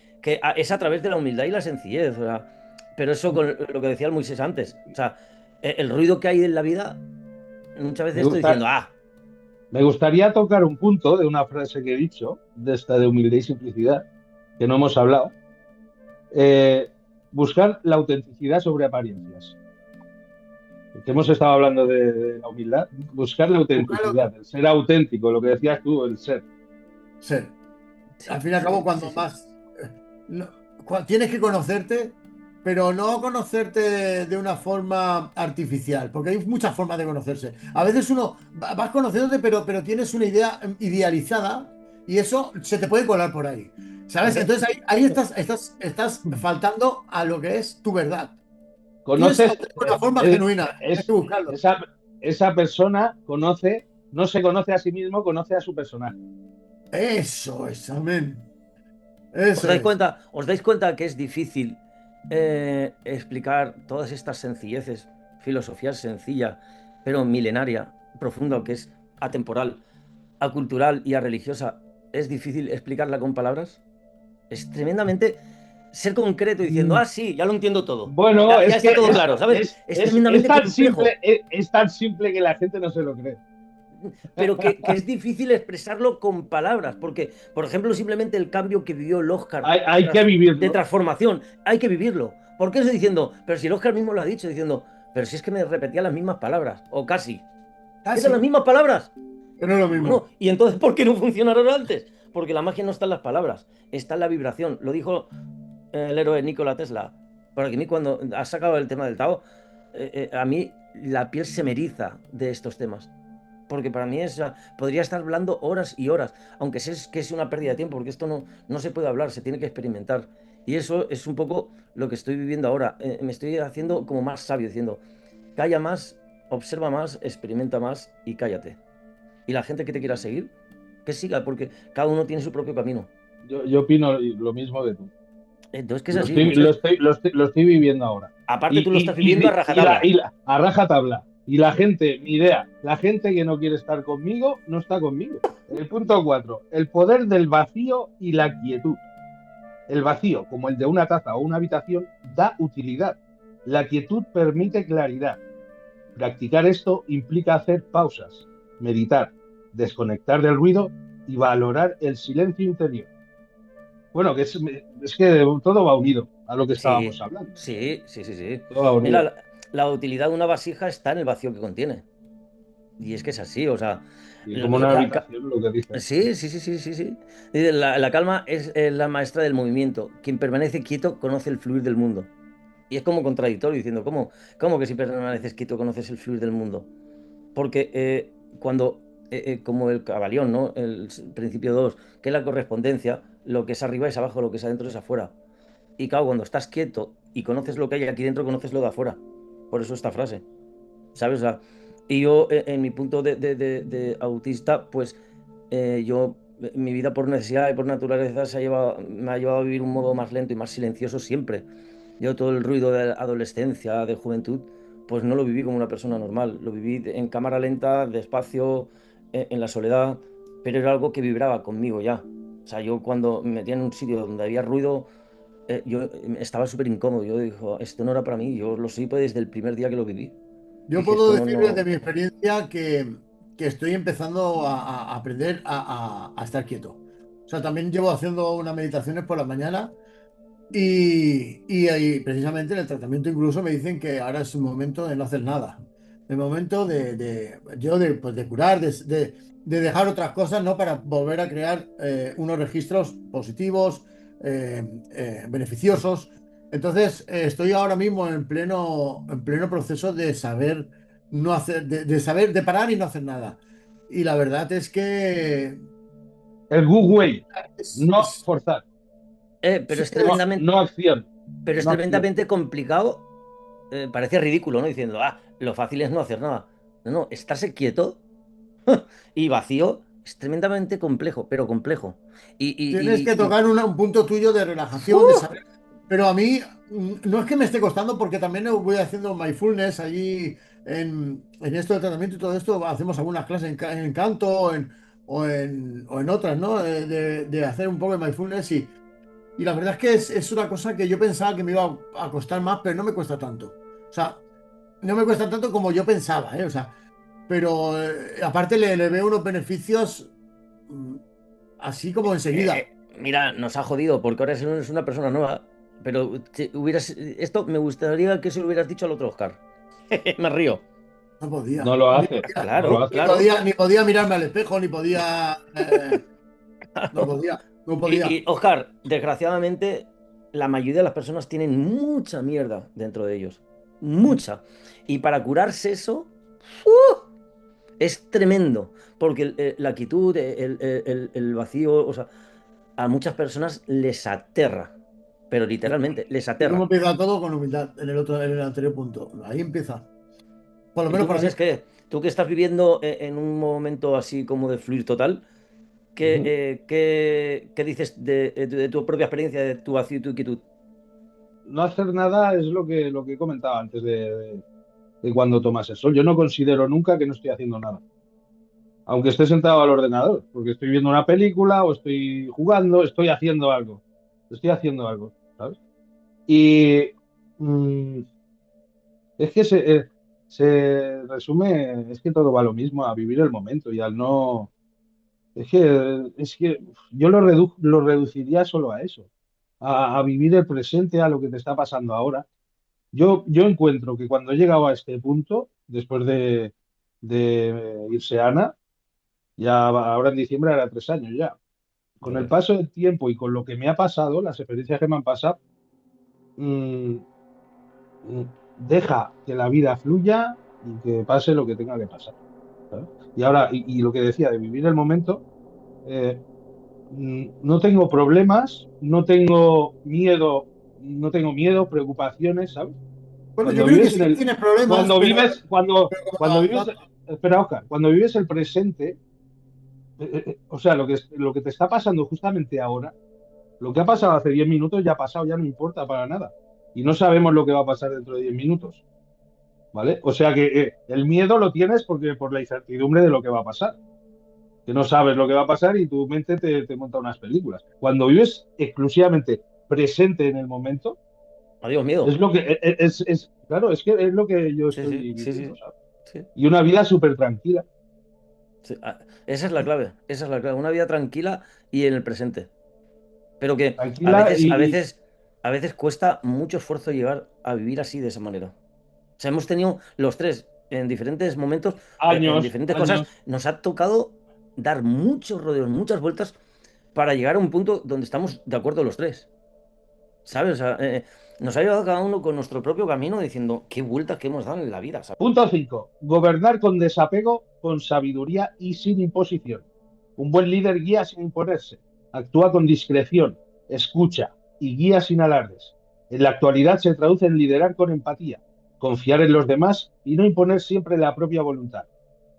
C: es a través de la humildad y la sencillez. O sea, pero eso con lo que decía el Moisés antes. O sea, el ruido que hay en la vida, muchas
A: Me
C: veces estoy diciendo,
A: gusta, Me gustaría tocar un punto de una frase que he dicho, de esta de humildad y simplicidad, que no hemos hablado. Eh, Buscar la autenticidad sobre apariencias. Que hemos estado hablando de la humildad. Buscar la
B: Buscarlo,
A: autenticidad, el ser auténtico, lo que decías tú, el ser.
B: ser. Al
C: Sí,
B: fin y al
C: sí,
B: cabo,
C: sí,
B: cuando
C: sí.
B: más no- tienes que conocerte, pero no conocerte de una forma artificial, porque hay muchas formas de conocerse. A veces uno vas conociéndote, pero tienes una idea idealizada y eso se te puede colar por ahí. ¿Sabes?
A: Entonces,
B: Entonces ahí estás faltando a lo que es tu verdad. Quieres
A: conoces,
B: conocerte de una forma genuina, tienes que buscarlo.
A: esa, esa persona conoce, no se conoce a sí mismo, conoce a su personaje.
B: Eso es, amén.
C: ¿Os
B: Eso
C: dais
B: es.
C: cuenta, os dais cuenta que es difícil explicar todas estas sencilleces, filosofía sencilla, pero milenaria, profunda, que es atemporal, acultural y religiosa? ¿Es difícil explicarla con palabras? Es tremendamente ser concreto diciendo,
A: Mm,
C: ah, sí, ya lo entiendo todo.
A: Bueno,
C: Ya
A: es
C: está
A: que
C: todo claro, ¿sabes? Es
A: es
C: tremendamente
A: tan
C: complejo,
A: simple, es tan simple que la gente no se lo cree.
C: pero que es difícil expresarlo con palabras, porque, por ejemplo, simplemente el cambio que vivió el Oscar
A: Hay que
C: de
A: vivirlo.
C: transformación, hay que vivirlo. ¿Por qué estoy diciendo? Pero si el Oscar mismo lo ha dicho, diciendo, pero si es que me repetía las mismas palabras, o casi. ¿Eran las
B: Casi,
C: mismas palabras?
B: pero no es lo
C: Bueno,
B: mismo.
C: ¿y entonces por qué no funcionaron antes? Porque la magia no está en las palabras, está en la vibración. Lo dijo el héroe Nikola Tesla. Porque a mí cuando has sacado el tema del Tao, a mí la piel se me eriza de estos temas. Porque para mí podría estar hablando horas y horas, aunque sé que es una pérdida de tiempo, porque esto no se puede hablar, se tiene que experimentar. Y eso es un poco lo que estoy viviendo ahora. Me estoy haciendo como más sabio, diciendo, calla más, observa más, experimenta más y cállate. Y la gente que te quiera seguir, que siga, porque cada uno tiene su propio camino.
A: Yo opino lo mismo que tú.
C: Entonces, ¿qué es así, Moisés?
A: Lo estoy viviendo ahora.
C: Aparte, tú lo estás viviendo a rajatabla.
A: A rajatabla. Y la gente, mi idea, la gente que no quiere estar conmigo, no está conmigo. El punto 4, el poder del vacío y la quietud. El vacío, como el de una taza o una habitación, da utilidad. La quietud permite claridad. Practicar esto implica hacer pausas, meditar, desconectar del ruido y valorar el silencio interior. Bueno, es que todo va unido a lo que
C: Sí,
A: estábamos hablando.
C: sí, sí, sí, sí.
A: Todo va
C: Mira,
A: unido.
C: la utilidad de una vasija está en el vacío que contiene. Y es que es así, o sea,
A: Y como una habitación, lo que dices.
C: sí, sí, sí, sí, sí, sí. Dice, la calma es la maestra del movimiento. Quien permanece quieto conoce el fluir del mundo. Y es como contradictorio, diciendo, ¿cómo que si permaneces quieto conoces el fluir del mundo? Porque cuando, como el cabalión, ¿no? El principio 2 que es la correspondencia, lo que es arriba es abajo, lo que es adentro es afuera. Y claro, cuando estás quieto y conoces lo que hay aquí dentro, conoces lo de afuera. Por eso esta frase, ¿sabes? O sea, y yo, en mi punto de autista, pues yo, mi vida por necesidad y por naturaleza me ha llevado a vivir un modo más lento y más silencioso siempre. Yo todo el ruido de adolescencia, de juventud, pues no lo viví como una persona normal. Lo viví en cámara lenta, despacio, en la soledad, pero era algo que vibraba conmigo ya. O sea, yo cuando me metía en un sitio donde había ruido, yo estaba súper incómodo. Yo dijo, esto no era para mí. Yo lo supe desde el primer día que lo viví.
B: Yo
C: Dije,
B: puedo
C: esto
B: decir desde
C: no.
B: mi experiencia que estoy empezando a aprender a estar quieto. O sea, también llevo haciendo unas meditaciones por la mañana y ahí, precisamente en el tratamiento incluso me dicen que ahora es un momento de no hacer nada. El momento pues, de curar, de dejar otras cosas, ¿no? Para volver a crear unos registros positivos, beneficiosos. Entonces, estoy ahora mismo en pleno proceso de saber no hacer, de saber, de parar y no hacer nada. Y la verdad es que
A: El good way,
B: es,
A: no
B: es-
A: forzar,
C: Pero es
A: no,
C: tremendamente,
A: no acción,
C: pero es
A: no acción.
C: tremendamente complicado. Parece ridículo, ¿no? Diciendo, lo fácil es no hacer nada. No, no, estarse quieto y vacío es tremendamente complejo, pero complejo. Y,
B: tienes que
C: y, y,
B: tocar un punto tuyo de relajación, de
C: ¡fu!
B: saber. Pero a mí no es que me esté costando porque también voy haciendo mindfulness allí en esto de tratamiento y todo esto. Hacemos algunas clases en canto o en otras, ¿no? De hacer un poco de mindfulness y la verdad es que es una cosa que yo pensaba que me iba a costar más, pero no me cuesta tanto. O sea, no me cuesta tanto como yo pensaba, ¿eh? O sea, pero aparte le veo unos beneficios mm, así como enseguida.
C: Mira, nos ha jodido porque ahora es una persona nueva. Pero esto me gustaría que se lo hubieras dicho al otro Oscar. Me río.
B: No podía,
A: No lo hace, no lo
C: Claro,
A: hace.
C: claro.
B: ni podía mirarme al espejo, ni podía, no
C: Claro.
B: podía, no podía.
C: Oscar, desgraciadamente, la mayoría de las personas tienen mucha mierda dentro de ellos. Mucha. Y para curarse eso, es tremendo. Porque la quietud, el vacío, o sea, a muchas personas les aterra. Pero literalmente, les
B: ¿Y cómo
C: aterra.
B: empieza todo? Con humildad, en el anterior punto. Ahí empieza. Por lo
C: ¿Y
B: menos
C: tú,
B: para mí.
C: Moisés, qué? Tú que estás viviendo en un momento así como de fluir total,
A: Ujú.
C: ¿qué dices de tu propia experiencia, de tu vacío y tu inquietud?
A: No hacer nada es lo que he comentado antes de cuando tomas el sol. Yo no considero nunca que no estoy haciendo nada, aunque esté sentado al ordenador, porque estoy viendo una película o estoy jugando, estoy haciendo algo, ¿sabes? Y mm, es que se resume, es que todo va lo mismo, a vivir el momento y al no, es que yo lo reduciría solo a eso, a vivir el presente, a lo que te está pasando ahora. Yo encuentro que cuando he llegado a este punto, después de irse Ana, ahora en diciembre hará 3 años ya. Con el
C: Joder.
A: paso del tiempo y con lo que me ha pasado, las experiencias que me han pasado, mm, mm, deja que la vida fluya y que pase lo que tenga que pasar, ¿sabes? Y ahora, y lo que decía de vivir el momento, eh, no tengo problemas, no tengo miedo, preocupaciones, ¿sabes?
B: Bueno, yo
A: Cuando
B: creo que
A: vives en
B: sí
A: el,
B: tienes problemas,
A: cuando vives, cuando,
B: pero
A: cuando vives, espera, Oscar, cuando vives el presente, o sea, lo que te está pasando justamente ahora, lo que ha pasado hace 10 minutos ya ha pasado, ya no importa para nada. Y no sabemos lo que va a pasar dentro de 10 minutos, ¿vale? O sea que el miedo lo tienes porque por la incertidumbre de lo que va a pasar, que no sabes lo que va a pasar y tu mente te monta unas películas. Cuando vives exclusivamente presente en el momento,
C: Adiós, miedo.
A: es lo que claro, es que es lo que yo
C: Sí, sí,
A: estoy
C: sí,
A: viviendo,
C: sí.
A: ¿sabes?
C: Sí,
A: Y una vida súper tranquila.
C: sí. Esa es la clave. Esa es la clave. Una vida tranquila y en el presente. Pero que a
A: Tranquila
C: veces, a veces, a veces cuesta mucho esfuerzo llegar a vivir así de esa manera. O sea, hemos tenido los tres en diferentes momentos, en
A: años,
C: diferentes cosas,
A: años.
C: nos ha tocado dar muchos rodeos, muchas vueltas para llegar a un punto donde estamos de acuerdo los tres. ¿Sabes? O sea, nos ha llevado cada uno con nuestro propio camino diciendo qué vueltas que hemos dado en la vida, ¿sabes?
A: Punto 5. Gobernar con desapego, con sabiduría y sin imposición. Un buen líder guía sin imponerse. Actúa con discreción, escucha y guía sin alardes. En la actualidad se traduce en liderar con empatía, confiar en los demás y no imponer siempre la propia voluntad.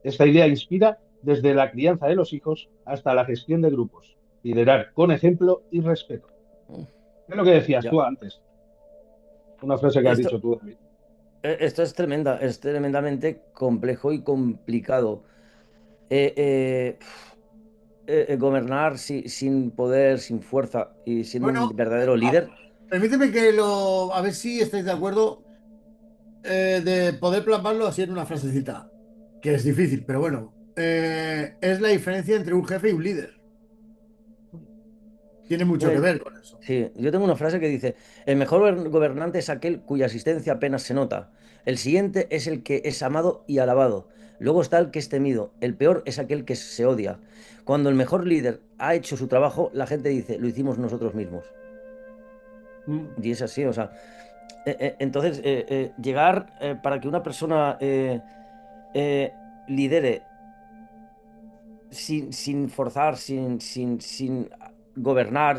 A: Esta idea inspira desde la crianza de los hijos hasta la gestión de grupos. Liderar con ejemplo y respeto.
C: Mm,
A: ¿Qué es lo que decías
C: Ya.
A: tú antes? Una frase que has
C: Esto,
A: dicho tú, David.
C: esto es tremendamente complejo y complicado. Eh, Gobernar sin poder, sin fuerza y siendo un
B: bueno,
C: verdadero líder.
B: permíteme a ver si estáis de acuerdo, de poder plasmarlo así en una frasecita, que es difícil, pero bueno, es la diferencia entre un jefe y un líder. Tiene mucho que
C: Mira,
B: ver con eso.
C: sí, yo tengo una frase que dice, el mejor gobernante es aquel cuya existencia apenas se nota. El siguiente es el que es amado y alabado. Luego está el que es temido. El peor es aquel que se odia. Cuando el mejor líder ha hecho su trabajo, la gente dice, lo hicimos nosotros mismos.
B: Mm.
C: Y es así, o sea, entonces llegar para que una persona eh, lidere sin forzar, sin gobernar,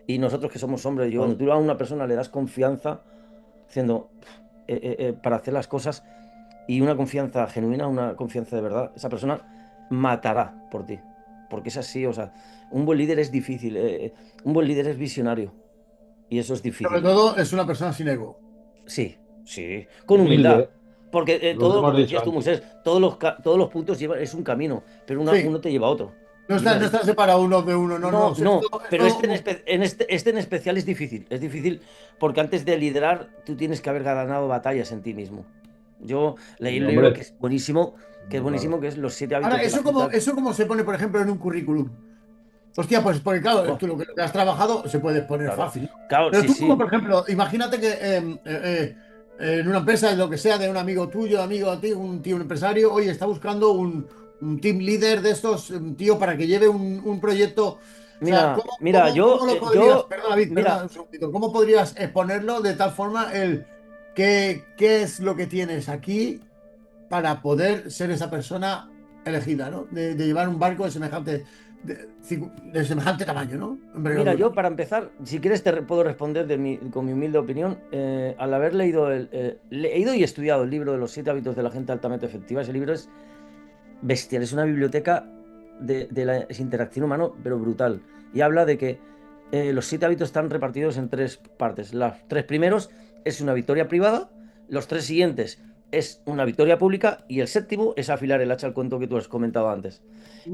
C: y nosotros que somos hombres, yo, cuando
A: No.
C: tú a una persona le das confianza, haciendo para hacer las cosas y una confianza genuina, una confianza de verdad, esa persona matará por ti. Porque es así, o sea, un buen líder es difícil, un buen líder es visionario y eso es
B: Sobre
C: difícil.
B: todo es una persona sin ego.
C: Sí, sí, con humildad.
A: Humilde,
C: Porque
A: lo que
C: todo,
A: hemos
C: como
A: dicho
C: decías tú,
A: antes.
C: Moisés, todos los puntos es un camino, pero
B: Sí,
C: uno te lleva a otro.
B: no
C: Y es
B: está, no
C: así.
B: está separado uno de uno, no, no.
C: No, no, pero
B: Esto,
C: este en especial es difícil. Es difícil porque antes de liderar tú tienes que haber ganado batallas en ti mismo. Yo leí
A: Sí,
C: un libro que
A: hombre.
C: es buenísimo que es buenísimo, que es Los 7 hábitos
B: Ahora,
C: de la gente.
B: eso cómo se pone, por ejemplo, en un currículum. Hostia, pues porque claro,
C: Oh,
B: tú lo que has trabajado se puede poner
C: claro,
B: fácil.
C: claro,
B: Pero
C: sí,
B: tú, como
C: sí.
B: por ejemplo, imagínate que en una empresa, lo que sea, de un amigo tuyo, amigo de ti, un tío, un empresario, oye, está buscando un team leader de estos, un tío para que lleve un proyecto. O sea,
C: Mira, mira,
B: cómo lo podrías, perdona, David, perdona
C: mira,
B: un segundito, ¿cómo podrías exponerlo de tal forma qué es lo que tienes aquí para poder ser esa persona elegida, ¿no? De llevar un barco de semejante tamaño, ¿no?
C: Mira,
B: Envergadura.
C: yo para empezar, si quieres puedo responder con mi humilde opinión. Al haber leído, leído y estudiado el libro de los 7 hábitos de la gente altamente efectiva, ese libro es bestial, es una biblioteca de la interacción humana, pero brutal. Y habla de que los 7 hábitos están repartidos en 3 partes. Los 3 primeros es una victoria privada, los 3 siguientes es una victoria pública y el séptimo es afilar el hacha al cuento que tú has comentado antes.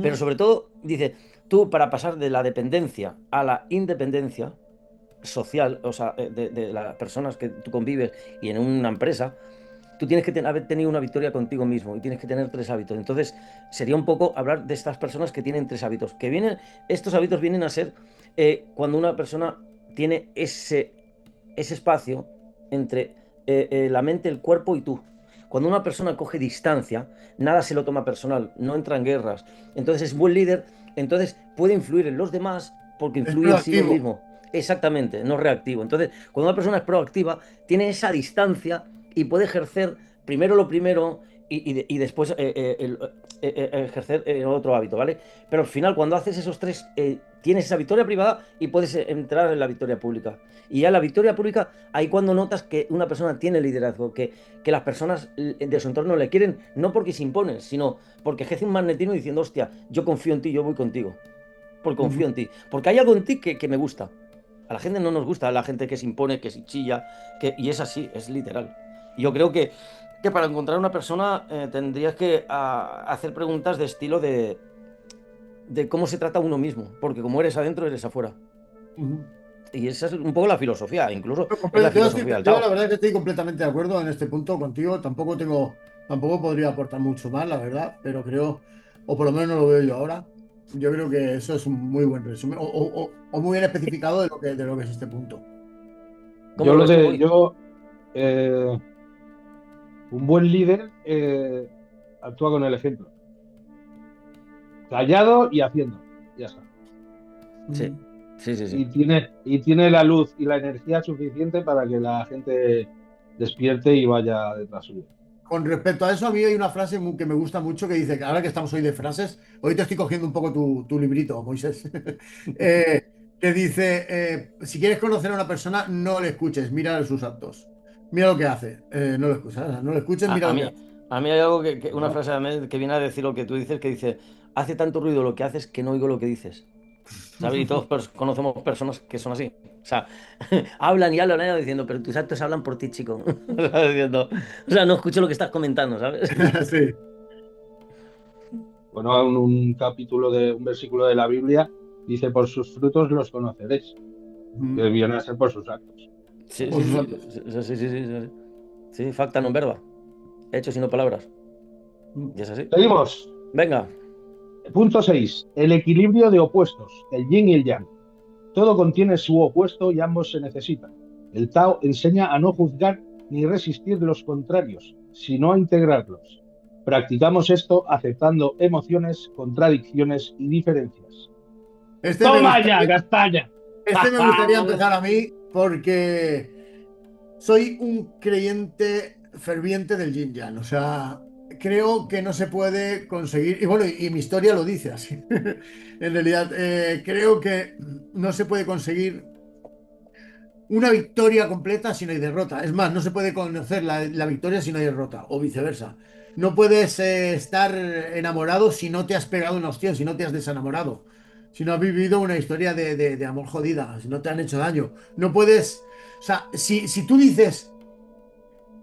C: Pero
B: Mm.
C: sobre todo, dice, tú para pasar de la dependencia a la independencia social, o sea, de las personas que tú convives y en una empresa, tú tienes que haber tenido una victoria contigo mismo y tienes que tener 3 hábitos. Entonces, sería un poco hablar de estas personas que tienen 3 hábitos. Estos hábitos vienen a ser cuando una persona tiene ese espacio entre la mente, el cuerpo y tú. Cuando una persona coge distancia, nada se lo toma personal, no entra en guerras. Entonces es buen líder, entonces puede influir en los demás porque
B: Es
C: influye en sí
B: proactivo.
C: mismo. Exactamente, no reactivo. Entonces, cuando una persona es proactiva, tiene esa distancia y puede ejercer primero lo primero y después ejercer el otro hábito, ¿vale? Pero al final, cuando haces esos 3, tienes esa victoria privada y puedes entrar en la victoria pública. Y ya en la victoria pública, ahí cuando notas que una persona tiene liderazgo, que las personas de su entorno le quieren, no porque se imponen, sino porque ejerce un magnetismo diciendo, hostia, yo confío en ti, yo voy contigo. Porque
B: Ujú.
C: confío en ti. Porque hay algo en ti que me gusta. A la gente no nos gusta la gente que se impone, que se chilla, y es así, es literal. Y yo creo que para encontrar una persona tendrías que hacer preguntas de estilo de cómo se trata uno mismo, porque como eres adentro, eres afuera.
B: Ujú.
C: Y esa es un poco la filosofía, incluso es la filosofía del
B: Yo la
C: Tao.
B: verdad que estoy completamente de acuerdo en este punto contigo. Tampoco podría aportar mucho más, la verdad, pero creo, o por lo menos no lo veo yo ahora. Yo creo que eso es un muy buen resumen, o muy bien especificado de lo que es este punto.
C: ¿Cómo
A: Yo
C: lo
A: lo
C: ves tú,
A: de,
C: Moy?
A: yo, un buen líder actúa con el ejemplo, callado y haciendo, ya está.
C: Sí,
B: Mm.
C: sí, sí, sí.
A: Y tiene la luz y la energía suficiente para que la gente despierte y vaya detrás suyo.
B: Con respecto a eso, a mí hay una frase que me gusta mucho que dice, que ahora que estamos hoy de frases, hoy te estoy cogiendo un poco tu librito, Moisés, que dice, si quieres conocer a una persona, no le escuches, mira sus actos. Mira lo que hace, no lo escuches, no lo escuches, mira
C: A, a
B: lo que
C: mí,
B: hace.
C: a mí hay algo una
B: ¿No?
C: frase que viene a decir lo que tú dices, que dice, hace tanto ruido lo que haces que no oigo lo que dices. ¿Sabes? Y todos conocemos personas que son así. O sea, hablan y hablan diciendo, pero tus actos hablan por ti, chico. Diciendo, o sea, no escucho lo que estás comentando, ¿sabes?
B: Sí.
A: Bueno, un capítulo de un versículo de la Biblia dice, por sus frutos los conoceréis, que
B: Mm.
A: viene a ser por sus actos.
C: Sí,
B: Por
C: sí,
B: sus
C: sí.
B: actos.
C: Sí, sí, sí, sí, sí. Sí, facta non verba. Hechos y no palabras.
B: Mm.
C: Y es así.
A: Seguimos.
C: Venga.
A: Punto 6. El equilibrio de opuestos, el yin y el yang. Todo contiene su opuesto y ambos se necesitan. El Tao enseña a no juzgar ni resistir los contrarios, sino a integrarlos. Practicamos esto aceptando emociones, contradicciones y diferencias.
B: Este me
A: ¡Toma ya,
B: gustaría,
A: Castaña!
B: este me gustaría empezar a mí porque soy un creyente ferviente del yin yang. O sea, creo que no se puede conseguir, y bueno, y mi historia lo dice así. En realidad, creo que no se puede conseguir una victoria completa si no hay derrota. Es más, no se puede conocer la victoria si no hay derrota, o viceversa. No puedes estar enamorado si no te has pegado una hostia, si no te has desenamorado, si no has vivido una historia de amor jodida, si no te han hecho daño. No puedes. O sea, si tú dices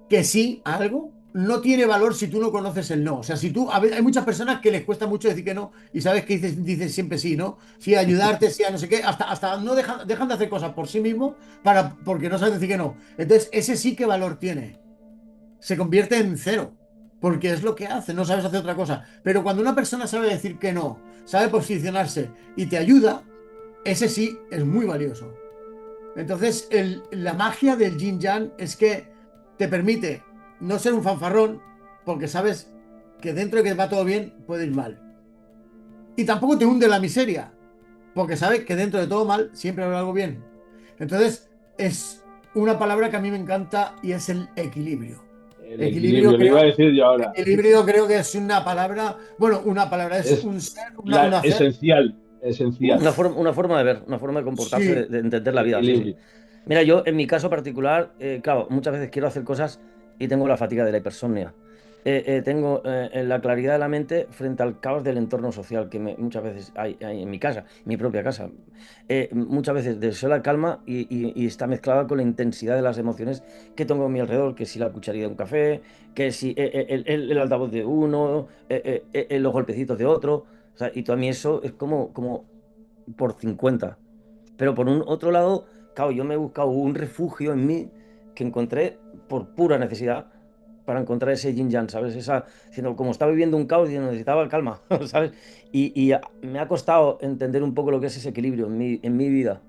B: que sí a algo, no tiene valor si tú no conoces el no. O sea, si tú, hay muchas personas que les cuesta mucho decir que no y sabes que dices siempre sí, ¿no? Sí, ayudarte, sí, a no sé qué, hasta no dejan de hacer cosas por sí mismos porque no saben decir que no. Entonces, ese sí que valor tiene. Se convierte en cero. porque es lo que hace, no sabes hacer otra cosa. Pero cuando una persona sabe decir que no, sabe posicionarse y te ayuda, ese sí es muy valioso. Entonces, la magia del yin yang es que te permite no ser un fanfarrón, porque sabes que dentro de que va todo bien, puede ir mal. Y tampoco te hunde la miseria, porque sabes que dentro de todo mal siempre habrá algo bien. Entonces, es una palabra que a mí me encanta y es el equilibrio.
A: El equilibrio, lo iba a decir yo ahora.
B: Equilibrio creo que es una palabra, bueno, una palabra, es
A: Es
B: un ser,
A: la
B: una ser.
A: esencial, esencial.
C: Una forma de ver, una forma de comportarse,
B: Sí,
C: de entender la
A: El
C: vida. Sí, sí.
A: equilibrio.
C: Mira, yo en mi caso particular, claro, muchas veces quiero hacer cosas y tengo la fatiga de la hipersomnia. Tengo la claridad de la mente frente al caos del entorno social que muchas veces hay en mi casa, mi propia casa. Muchas veces deseo la calma y está mezclada con la intensidad de las emociones que tengo a mi alrededor, que si la cucharilla de un café, que si el altavoz de uno, los golpecitos de otro. O sea, y todo a mí eso es como por 50. Pero por un otro lado, claro, yo me he buscado un refugio en mí que encontré por pura necesidad para encontrar ese yin yang, ¿sabes? Diciendo, como estaba viviendo un caos y necesitaba calma, ¿sabes? Me ha costado entender un poco lo que es ese equilibrio en mi vida.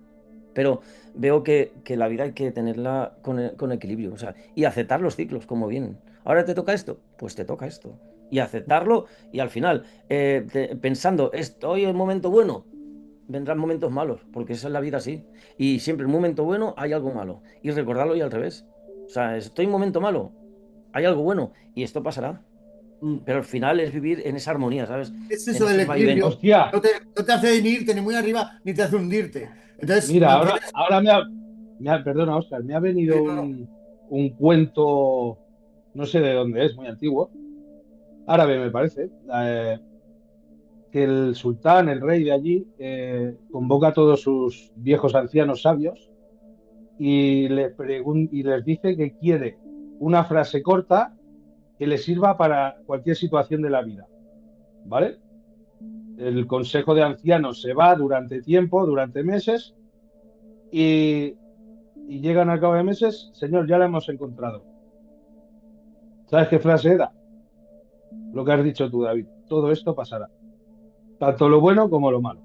C: Pero veo que la vida hay que tenerla con equilibrio, o sea, y aceptar los ciclos como vienen. Ahora te toca esto, pues te toca esto. Y aceptarlo, y al final, pensando, estoy en un momento bueno, vendrán momentos malos, porque esa es la vida así. Y siempre en un momento bueno hay algo malo. Y recordarlo y al revés. O sea, estoy en un momento malo, hay algo bueno, y esto pasará. Pero al final es vivir en esa armonía, ¿sabes?
B: es
C: En
B: eso del
C: esos vaivenes.
B: equilibrio.
A: Hostia,
B: No te hace ni irte ni muy arriba, ni te hace hundirte. Entonces,
A: mira,
B: mantienes.
A: ahora perdona, Oscar, me ha
B: Sí,
A: venido
B: no, no.
A: un cuento, no sé de dónde es, muy antiguo, árabe me parece, que el sultán, el rey de allí, convoca a todos sus viejos ancianos sabios y les dice que quiere una frase corta que le sirva para cualquier situación de la vida, ¿vale? El consejo de ancianos se va durante tiempo, durante meses, y, y llegan al cabo de meses, señor, ya la hemos encontrado. ¿Sabes qué frase era? Lo que has dicho tú, David. Todo esto pasará. Tanto lo bueno como lo malo.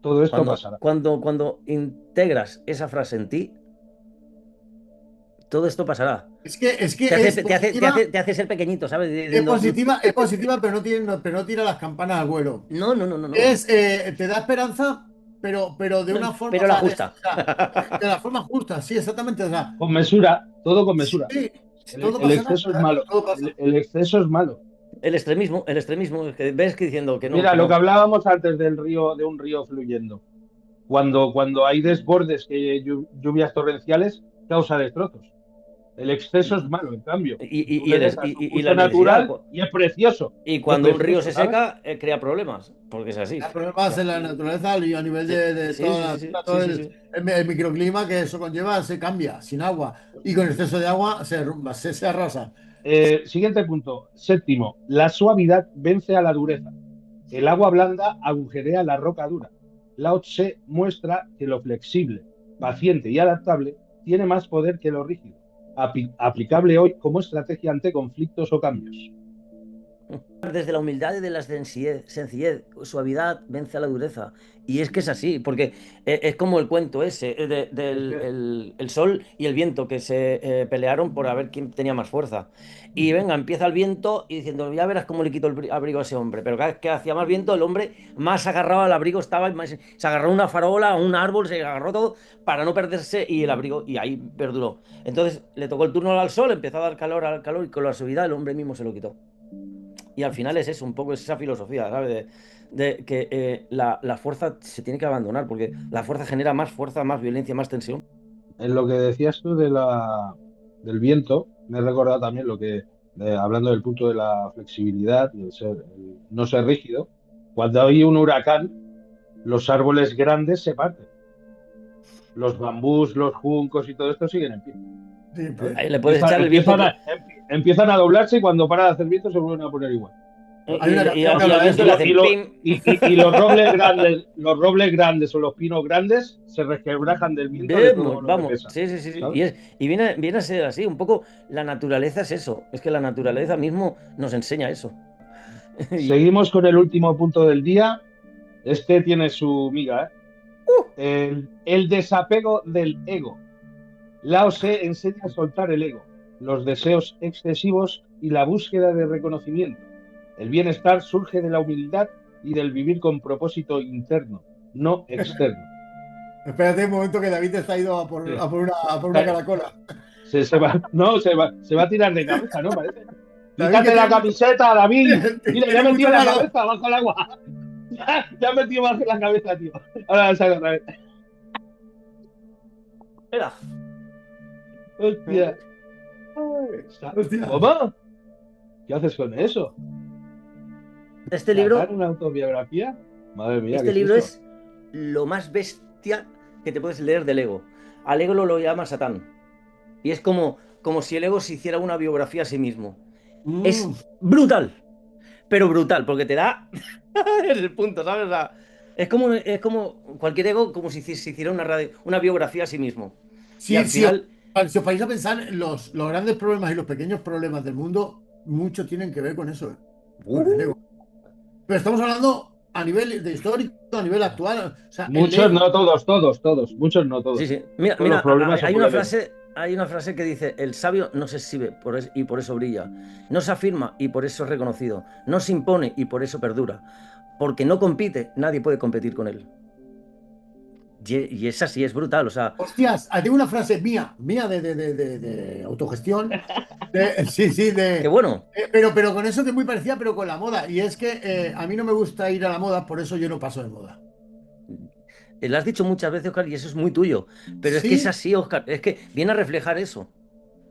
A: Todo esto pasará.
C: Cuando integras esa frase en ti, todo esto pasará.
B: Es que es positiva,
C: Te hace ser pequeñito, ¿sabes? Diciendo,
B: es positiva, pero pero no tira las campanas al vuelo.
C: no, no, no, no, no.
B: Te da esperanza, pero de una forma,
C: Pero
B: o
C: la
B: sea,
C: justa.
B: de la forma justa, sí, exactamente. O sea,
A: Con mesura, todo con mesura.
B: sí, todo
A: El
B: pasará,
A: exceso es malo.
B: todo pasa.
A: El exceso es malo.
C: El extremismo, es que ves que diciendo que no,
A: Mira,
C: que
A: lo que
C: no.
A: hablábamos antes del río, de un río fluyendo. Cuando hay desbordes, que lluvias torrenciales, causa destrozos. El exceso es malo, en cambio. Tú le des a su
C: Y la
A: curso
C: necesidad.
A: natural y es precioso.
C: Y
A: Es
C: cuando un río
A: precioso,
C: se
A: ¿sabes?
C: seca, crea problemas, porque es así.
B: Hay problemas en la naturaleza y a nivel
C: Sí,
B: de
C: sí, sí,
B: toda
C: sí, sí,
B: todo
C: sí, sí.
B: el microclima que eso conlleva se cambia sin agua y con exceso de agua se arrasa.
A: Siguiente punto. Séptimo, la suavidad vence a la dureza. El agua blanda agujerea la roca dura. Lao Tse muestra que lo flexible, paciente y adaptable tiene más poder que lo rígido, aplicable hoy como estrategia ante conflictos o cambios.
C: Desde la humildad y de la sencillez, suavidad vence a la dureza. Y es que es así, porque es como el cuento ese
A: Es
C: del
A: que,
C: el sol y el viento que se pelearon por a ver quién tenía más fuerza. Y venga, empieza el viento y diciendo, ya verás cómo le quito el abrigo a ese hombre. Pero cada vez que hacía más viento, el hombre más agarrado al abrigo estaba, se agarró a una farola, a un árbol, se agarró todo para no perderse y el abrigo, y ahí perduró. Entonces le tocó el turno al sol, empezó a dar calor al calor y con la suavidad el hombre mismo se lo quitó. Y al final es eso, un poco es esa filosofía, ¿sabes? De que la fuerza se tiene que abandonar, porque la fuerza genera más fuerza, más violencia, más tensión.
A: en lo que decías tú del viento, me he recordado también hablando del punto de la flexibilidad y el no ser rígido, cuando hay un huracán, los árboles grandes se parten. Los bambús, los juncos y todo esto siguen en pie.
B: Sí,
A: ¿Sabes?
C: Ahí le puedes echar el viento
A: Empiezan a doblarse y cuando para de hacer viento se vuelven a poner igual.
B: Hay una
C: y
B: canción que
C: al
B: habla de
C: viento
B: eso.
C: le hacen pim.
A: Y los robles grandes o los pinos grandes se resquebrajan del viento de todo
C: Vemos,
A: lo que
C: vamos,
A: pesa,
C: sí, sí, sí, sí.
A: ¿sabes?
C: Y viene a ser así, un poco la naturaleza es eso, es que la naturaleza mismo nos enseña eso. Y-
A: Seguimos con el último punto del día. Este tiene su miga, ¿eh? El desapego del ego. Lao Tse enseña a soltar el ego, los deseos excesivos y la búsqueda de reconocimiento. El bienestar surge de la humildad y del vivir con propósito interno, no externo.
B: Espérate un momento que David está ido
A: Sí.
B: a por una caracola.
A: Se va, no, se va a tirar de cabeza, ¿no? Parece.
B: David, que
A: Quítate la camiseta, David. Mira, ya
B: tiene
A: metió
B: mucho
A: la
B: calor.
A: cabeza bajo el agua. Ya metió bajo la cabeza, tío. Ahora la saco otra vez.
C: Espera.
A: Hostia.
B: Hostia.
A: ¿Cómo? ¿Qué haces con eso?
C: Este
A: ¿Sacar
C: libro,
A: una autobiografía? Madre mía, ¿qué
C: este
A: es
C: libro
A: esto?
C: es lo más bestia que te puedes leer del ego. Al ego lo llama Satán. Y es como si el ego se hiciera una biografía a sí mismo. Es
B: Mm.
C: brutal, pero brutal, porque te da es el punto, ¿sabes? O sea, es como cualquier ego, como si se hiciera una biografía a sí mismo. Y
B: Sí,
C: al final,
B: si os vais a pensar, los grandes problemas y los pequeños problemas del mundo, mucho tienen que ver con eso, con el ego. Pero estamos hablando a nivel de histórico, a nivel actual. O sea, el
A: Muchos,
B: ego.
A: no todos, todos, todos. Muchos, no
C: sí,
A: todos.
C: sí. Mira,
A: Todos los problemas se
C: hay
A: por el ego.
C: hay una frase que dice, el sabio no se exhibe y por eso brilla. No se afirma y por eso es reconocido. No se impone y por eso perdura. Porque no compite, nadie puede competir con él. Y es así, es brutal. O sea,
B: Hostias, tengo una frase mía de autogestión. Sí, sí,
C: qué bueno.
B: pero con eso que es muy parecida, pero con la moda. Y es que a mí no me gusta ir a la moda, por eso yo no paso de moda.
C: Lo has dicho muchas veces, Oscar, y eso es muy tuyo. Pero es que es
B: Sí.
C: así, Oscar. Es que viene a reflejar eso.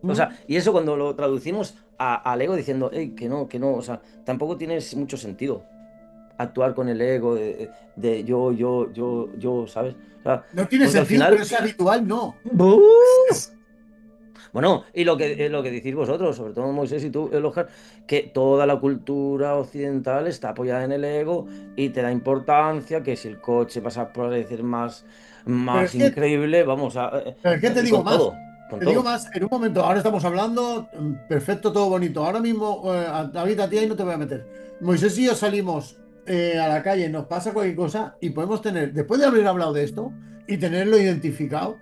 C: O sea,
B: Mm.
C: y eso cuando lo traducimos al ego diciendo, "Ey, que no, o sea, tampoco tiene mucho sentido actuar con el ego de yo, ¿sabes? O sea,
B: No tiene
C: porque al
B: sentido, pero
C: final,
B: es habitual, no.
C: ¡buh! Bueno, y lo que decís vosotros, sobre todo Moisés y tú, el Oscar, que toda la cultura occidental está apoyada en el ego y te da importancia, que si el coche pasa a parecer
B: Pero
C: más
B: es que
C: increíble, vamos a...
B: Pero es que te
C: y
B: digo
C: con
B: más,
C: todo, con
B: te digo
C: todo.
B: más, en un momento, ahora estamos hablando, perfecto, todo bonito. Ahora mismo, David, a ti ahí no te voy a meter. Moisés y yo salimos a la calle, nos pasa cualquier cosa y podemos tener, después de haber hablado de esto y tenerlo identificado,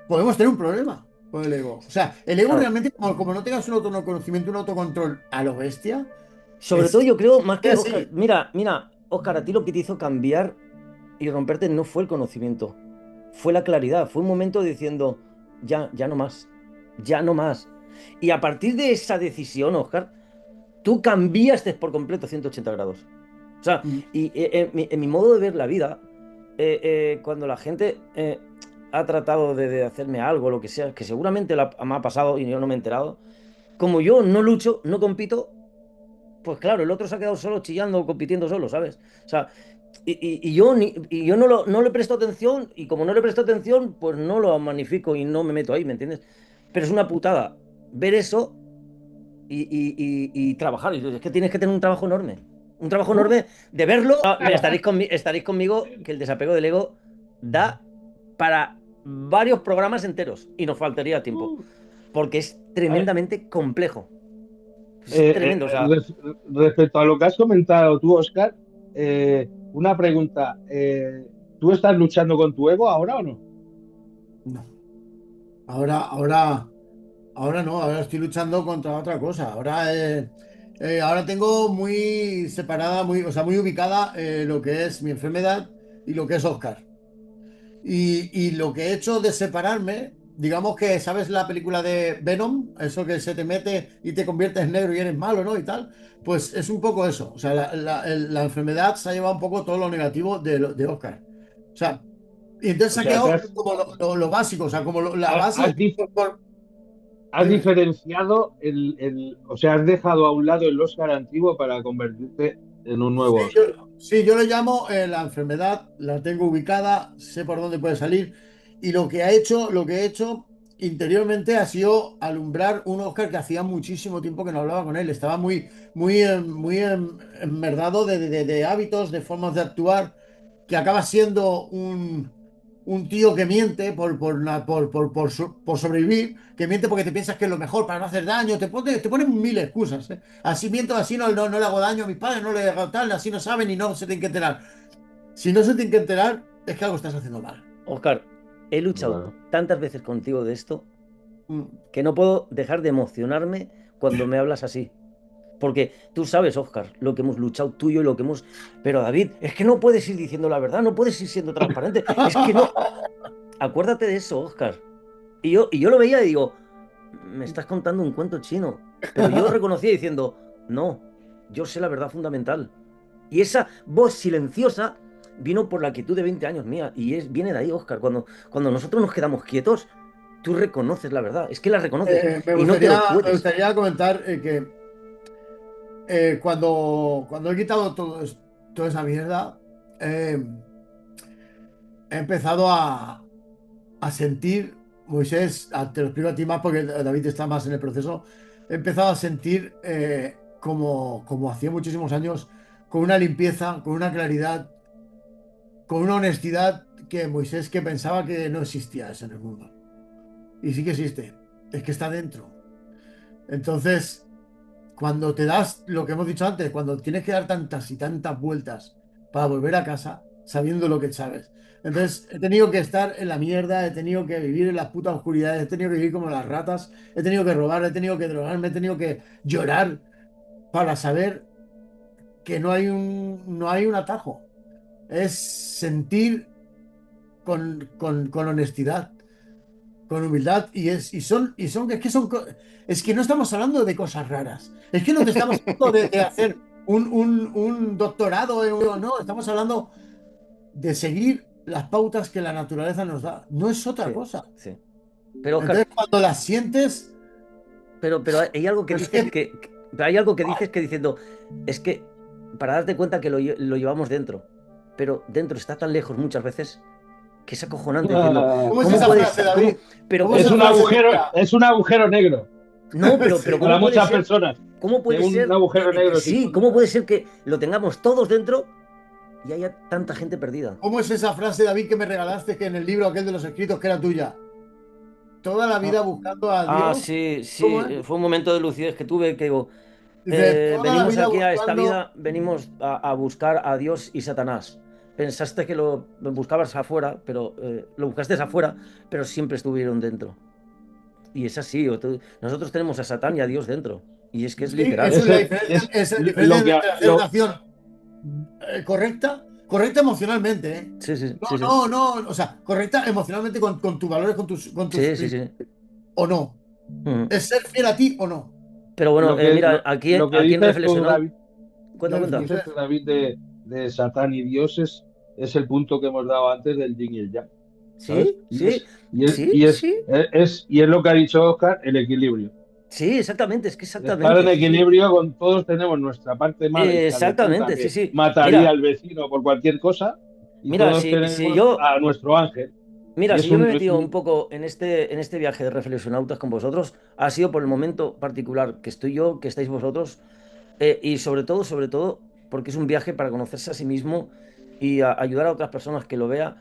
B: podemos tener un problema con el ego. O sea, el ego
C: Claro.
B: realmente, como no tengas un autoconocimiento, un autocontrol a lo bestia,
C: Sobre todo
B: es,
C: yo creo, más
B: es
C: que Oscar,
B: así.
C: mira, Oscar, a ti lo que te hizo cambiar y romperte no fue el conocimiento, fue la claridad, fue un momento diciendo, ya no más, ya no más. Y a partir de esa decisión, Oscar, tú cambiaste por completo 180 grados. O sea,
B: Mm.
C: y en mi modo de ver la vida, cuando la gente ha tratado de hacerme algo, lo que sea, que seguramente me ha pasado y yo no me he enterado, como yo no lucho, no compito, pues claro, el otro se ha quedado solo chillando, compitiendo solo, ¿sabes? O sea, y yo no le presto atención, y como no le presto atención, pues no lo magnifico y no me meto ahí, ¿me entiendes? Pero es una putada ver eso y trabajar. Y es que tienes que tener un trabajo enorme. Un trabajo enorme de verlo. Ah, estaréis conmigo que el desapego del ego da para varios programas enteros y nos faltaría tiempo. Porque es
A: A ver,
C: tremendamente complejo. Es
A: eh,
C: tremendo. O
A: eh,
C: sea,
A: res- respecto a lo que has comentado tú, Oscar, una pregunta. ¿Tú estás luchando con tu ego ahora o no?
B: No. Ahora no, ahora estoy luchando contra otra cosa. Ahora tengo muy separada, o sea, muy ubicada lo que es mi enfermedad y lo que es Oscar. Y lo que he hecho de separarme, digamos que, ¿sabes la película de Venom? Eso que se te mete y te conviertes en negro y eres malo, ¿no? Y tal. Pues es un poco eso. O sea, la enfermedad se ha llevado un poco todo lo negativo de Oscar. O sea, y entonces
A: O
B: se ha
A: sea,
B: quedado como lo básico, o sea, como la base.
A: has, dif- has
B: Dime.
A: diferenciado o sea, has dejado a un lado el Oscar antiguo para convertirte en un
B: Sí,
A: nuevo Oscar.
B: yo le llamo la enfermedad, la tengo ubicada, sé por dónde puede salir. Y lo que he hecho interiormente ha sido alumbrar un Oscar que hacía muchísimo tiempo que no hablaba con él. Estaba muy enmerdado de hábitos, de formas de actuar, que acaba siendo un tío que miente por sobrevivir, que miente porque te piensas que es lo mejor para no hacer daño, te ponen mil excusas, ¿eh? Así miento, así no le hago daño a mis padres, no le hago tal, así no saben y no se tienen que enterar. Si no se tienen que enterar, es que algo estás haciendo mal.
C: Oscar, he luchado
A: Bueno.
C: tantas veces contigo de esto
B: Mm.
C: que no puedo dejar de emocionarme cuando me hablas así. Porque tú sabes, Oscar, lo que hemos luchado tú y yo y lo que hemos... Pero David, es que no puedes ir diciendo la verdad, no puedes ir siendo transparente. Es que no... Acuérdate de eso, Oscar. Y yo lo veía y digo, me estás contando un cuento chino. Pero yo reconocía diciendo, no, yo sé la verdad fundamental. Y esa voz silenciosa vino por la quietud de 20 años mía. Y viene de ahí, Oscar. Cuando nosotros nos quedamos quietos, tú reconoces la verdad. Es que la reconoces
B: Me
C: y no te
B: gustaría,
C: lo
B: me
C: puedes.
B: gustaría comentar que cuando he quitado toda esa mierda, eh, he empezado a sentir, Moisés, te lo explico a ti más porque David está más en el proceso, he empezado a sentir como hacía muchísimos años, con una limpieza, con una claridad, con una honestidad que Moisés que pensaba que no existía eso en el mundo. Y sí que existe, es que está dentro. Entonces, cuando te das lo que hemos dicho antes, cuando tienes que dar tantas y tantas vueltas para volver a casa, sabiendo lo que sabes. Entonces, he tenido que estar en la mierda, he tenido que vivir en las putas oscuridades, he tenido que vivir como las ratas, he tenido que robar, he tenido que drogarme, he tenido que llorar para saber que no hay un atajo. Es sentir con honestidad, con humildad es que no estamos hablando de cosas raras, es que no te estamos hablando de hacer un doctorado no, estamos hablando de seguir las pautas que la naturaleza nos da, no es otra
C: Sí,
B: cosa.
C: sí. Pero Oscar,
B: Entonces cuando las sientes,
C: pero hay algo que
B: es
C: dices
B: que
C: pero hay algo que dices que diciendo, es que para darte cuenta que lo llevamos dentro, pero dentro está tan lejos muchas veces que es acojonante diciendo,
B: ¿cómo es
C: ¿cómo
B: esa
C: puedes?
B: frase, David?
C: Pero
B: ¿Cómo es
A: Es
B: esa
A: un
B: frase?
A: agujero,
B: Mira,
A: es un agujero negro
C: no, pero
B: sí.
C: ¿cómo
A: para
C: puede
A: muchas
C: ser?
A: personas.
C: ¿Cómo
A: Que
C: puede
A: un
C: ser
A: agujero negro sin
C: sí,
A: fondo.
C: cómo puede ser que lo tengamos todos dentro y haya tanta gente perdida?
B: ¿Cómo es esa frase, David, que me regalaste que en el libro aquel de los escritos que era tuya? Toda la vida buscando a Dios.
C: Sí,
B: ¿Cómo
C: sí,
B: es?
C: fue un momento de lucidez que tuve que digo,
B: Dice, toda la
C: venimos
B: vida
C: aquí a esta
B: buscando.
C: vida, venimos a buscar a Dios y Satanás. Pensaste que lo buscabas afuera, pero lo buscaste afuera, pero siempre estuvieron dentro. Y es así, nosotros tenemos a Satán y a Dios dentro. Y es que es
B: Sí,
C: literal.
B: esa es la diferencia
A: Lo que,
B: entre hacer una acción correcta emocionalmente, ¿eh?
C: Sí, sí,
B: No,
C: sí, sí.
B: no, o sea, correcta emocionalmente con tus valores, con tus
C: Sí, sí, sí.
B: principios, o no.
C: Mm.
B: Es ser fiel a ti o no.
C: Pero bueno,
A: lo que,
C: mira,
A: lo,
C: aquí,
A: lo que
C: aquí en
A: dices tú,
C: Reflexionado,
A: David,
C: cuenta,
B: Entonces,
C: cuenta.
A: dices
B: Moisés,
A: tú, David, de Satán y Dios es el punto que hemos dado antes del yin y el yang, ¿sabes?
C: Sí, sí, sí.
A: Y es lo que ha dicho Oscar, el equilibrio.
C: Sí, exactamente, es que
A: Estar en
C: exactamente, sí, sí.
A: equilibrio con todos tenemos nuestra parte mala, hija de puta,
C: Exactamente, sí,
A: que
C: sí.
A: mataría
C: Mira,
A: al vecino por cualquier cosa, y
C: mira,
A: todos
C: si
A: tenemos
C: yo,
A: a nuestro ángel. Y
C: mira, si
A: es
C: yo me he
A: un,
C: metido un poco en este viaje de reflexionautas con vosotros, ha sido por el momento particular que estoy yo, que estáis vosotros, y sobre todo, porque es un viaje para conocerse a sí mismo y ayudar a otras personas que lo vean,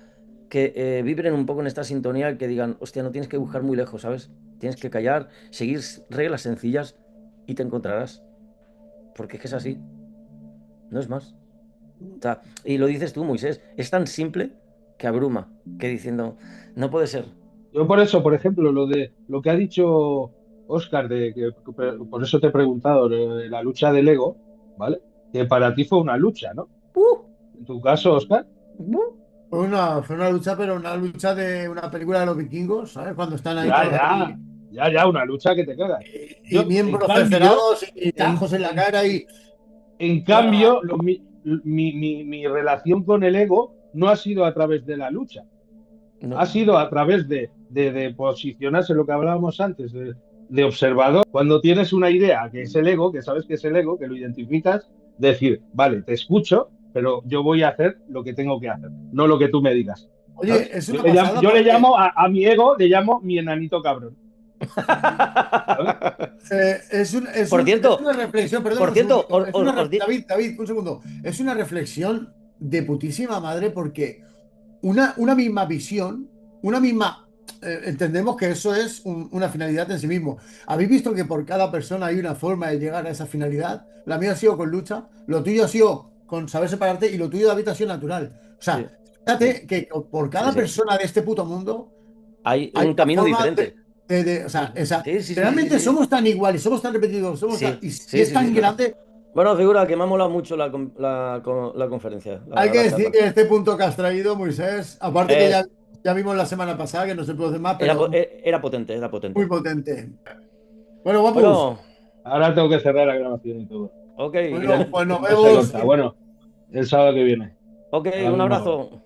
C: que vibren un poco en esta sintonía y que digan, hostia, no tienes que buscar muy lejos, ¿sabes? Tienes que callar, seguir reglas sencillas y te encontrarás. Porque es que es así, no es más. O sea, y lo dices tú, Moisés, es tan simple que abruma, que diciendo, no puede ser.
A: Yo por eso, por ejemplo, lo que ha dicho Oscar, por eso te he preguntado, de la lucha del ego, ¿vale? Que para ti fue una lucha, ¿no?
C: ¡Uh!
A: En tu caso, Oscar,
C: ¡Uh!
B: fue una lucha, pero una lucha de una película de los vikingos, ¿sabes? Cuando están ahí
A: ya,
B: todos
A: ya,
B: ahí,
A: una lucha que te cagas.
B: y
A: Yo,
B: miembros cercenados y
A: en,
B: tajos en la
A: en,
B: cara y.
A: en
B: Ah,
A: cambio, mi relación con el ego no ha sido a través de la lucha,
C: No.
A: ha sido a través de posicionarse, lo que hablábamos antes, de observador. Cuando tienes una idea que es el ego, que sabes que es el ego, que lo identificas, decir, vale, te escucho, pero yo voy a hacer lo que tengo que hacer, no lo que tú me digas.
B: Oye, es
A: Yo
B: una
A: le llamo,
B: pasada
A: yo le
B: porque,
A: llamo a mi ego, le llamo mi enanito cabrón. ¿Sabes?
B: es una reflexión, perdona
C: por
B: un
C: cierto,
B: segundito. David, un segundo. Es una reflexión de putísima madre porque una misma visión, una misma. Entendemos que eso es una finalidad en sí mismo. ¿Habéis visto que por cada persona hay una forma de llegar a esa finalidad? La mía ha sido con lucha, lo tuyo ha sido con saber separarte y lo tuyo, David, ha sido natural. O
C: sí,
B: sea,
C: sí,
B: fíjate que por
C: sí,
B: cada
C: sí.
B: persona de este puto mundo
C: Hay
B: hay
C: un
B: una
C: camino
B: forma
C: diferente.
B: o sea,
C: Ujú. Sí, sí, sí, sí,
B: realmente
C: sí.
B: somos tan iguales, somos tan repetidos,
C: Sí,
B: y
C: sí,
B: es
C: sí, sí.
B: tan grande.
C: Bueno, figura que me ha molado mucho la conferencia,
B: Hay que
C: la
B: decir
C: charla.
B: que este punto que has traído, Moisés, aparte que
C: Es,
B: ya vimos la semana pasada que no se puede hacer más, pero
C: era potente, era
B: muy
C: potente.
B: potente. Bueno, guapus,
C: Bueno,
A: Ahora tengo que cerrar la grabación y todo.
C: ok,
A: Y
B: bueno, pues nos
A: no se
B: vemos.
A: corta. Bueno, el sábado que viene.
C: ok,
A: A la
C: un
A: misma hora.
C: abrazo.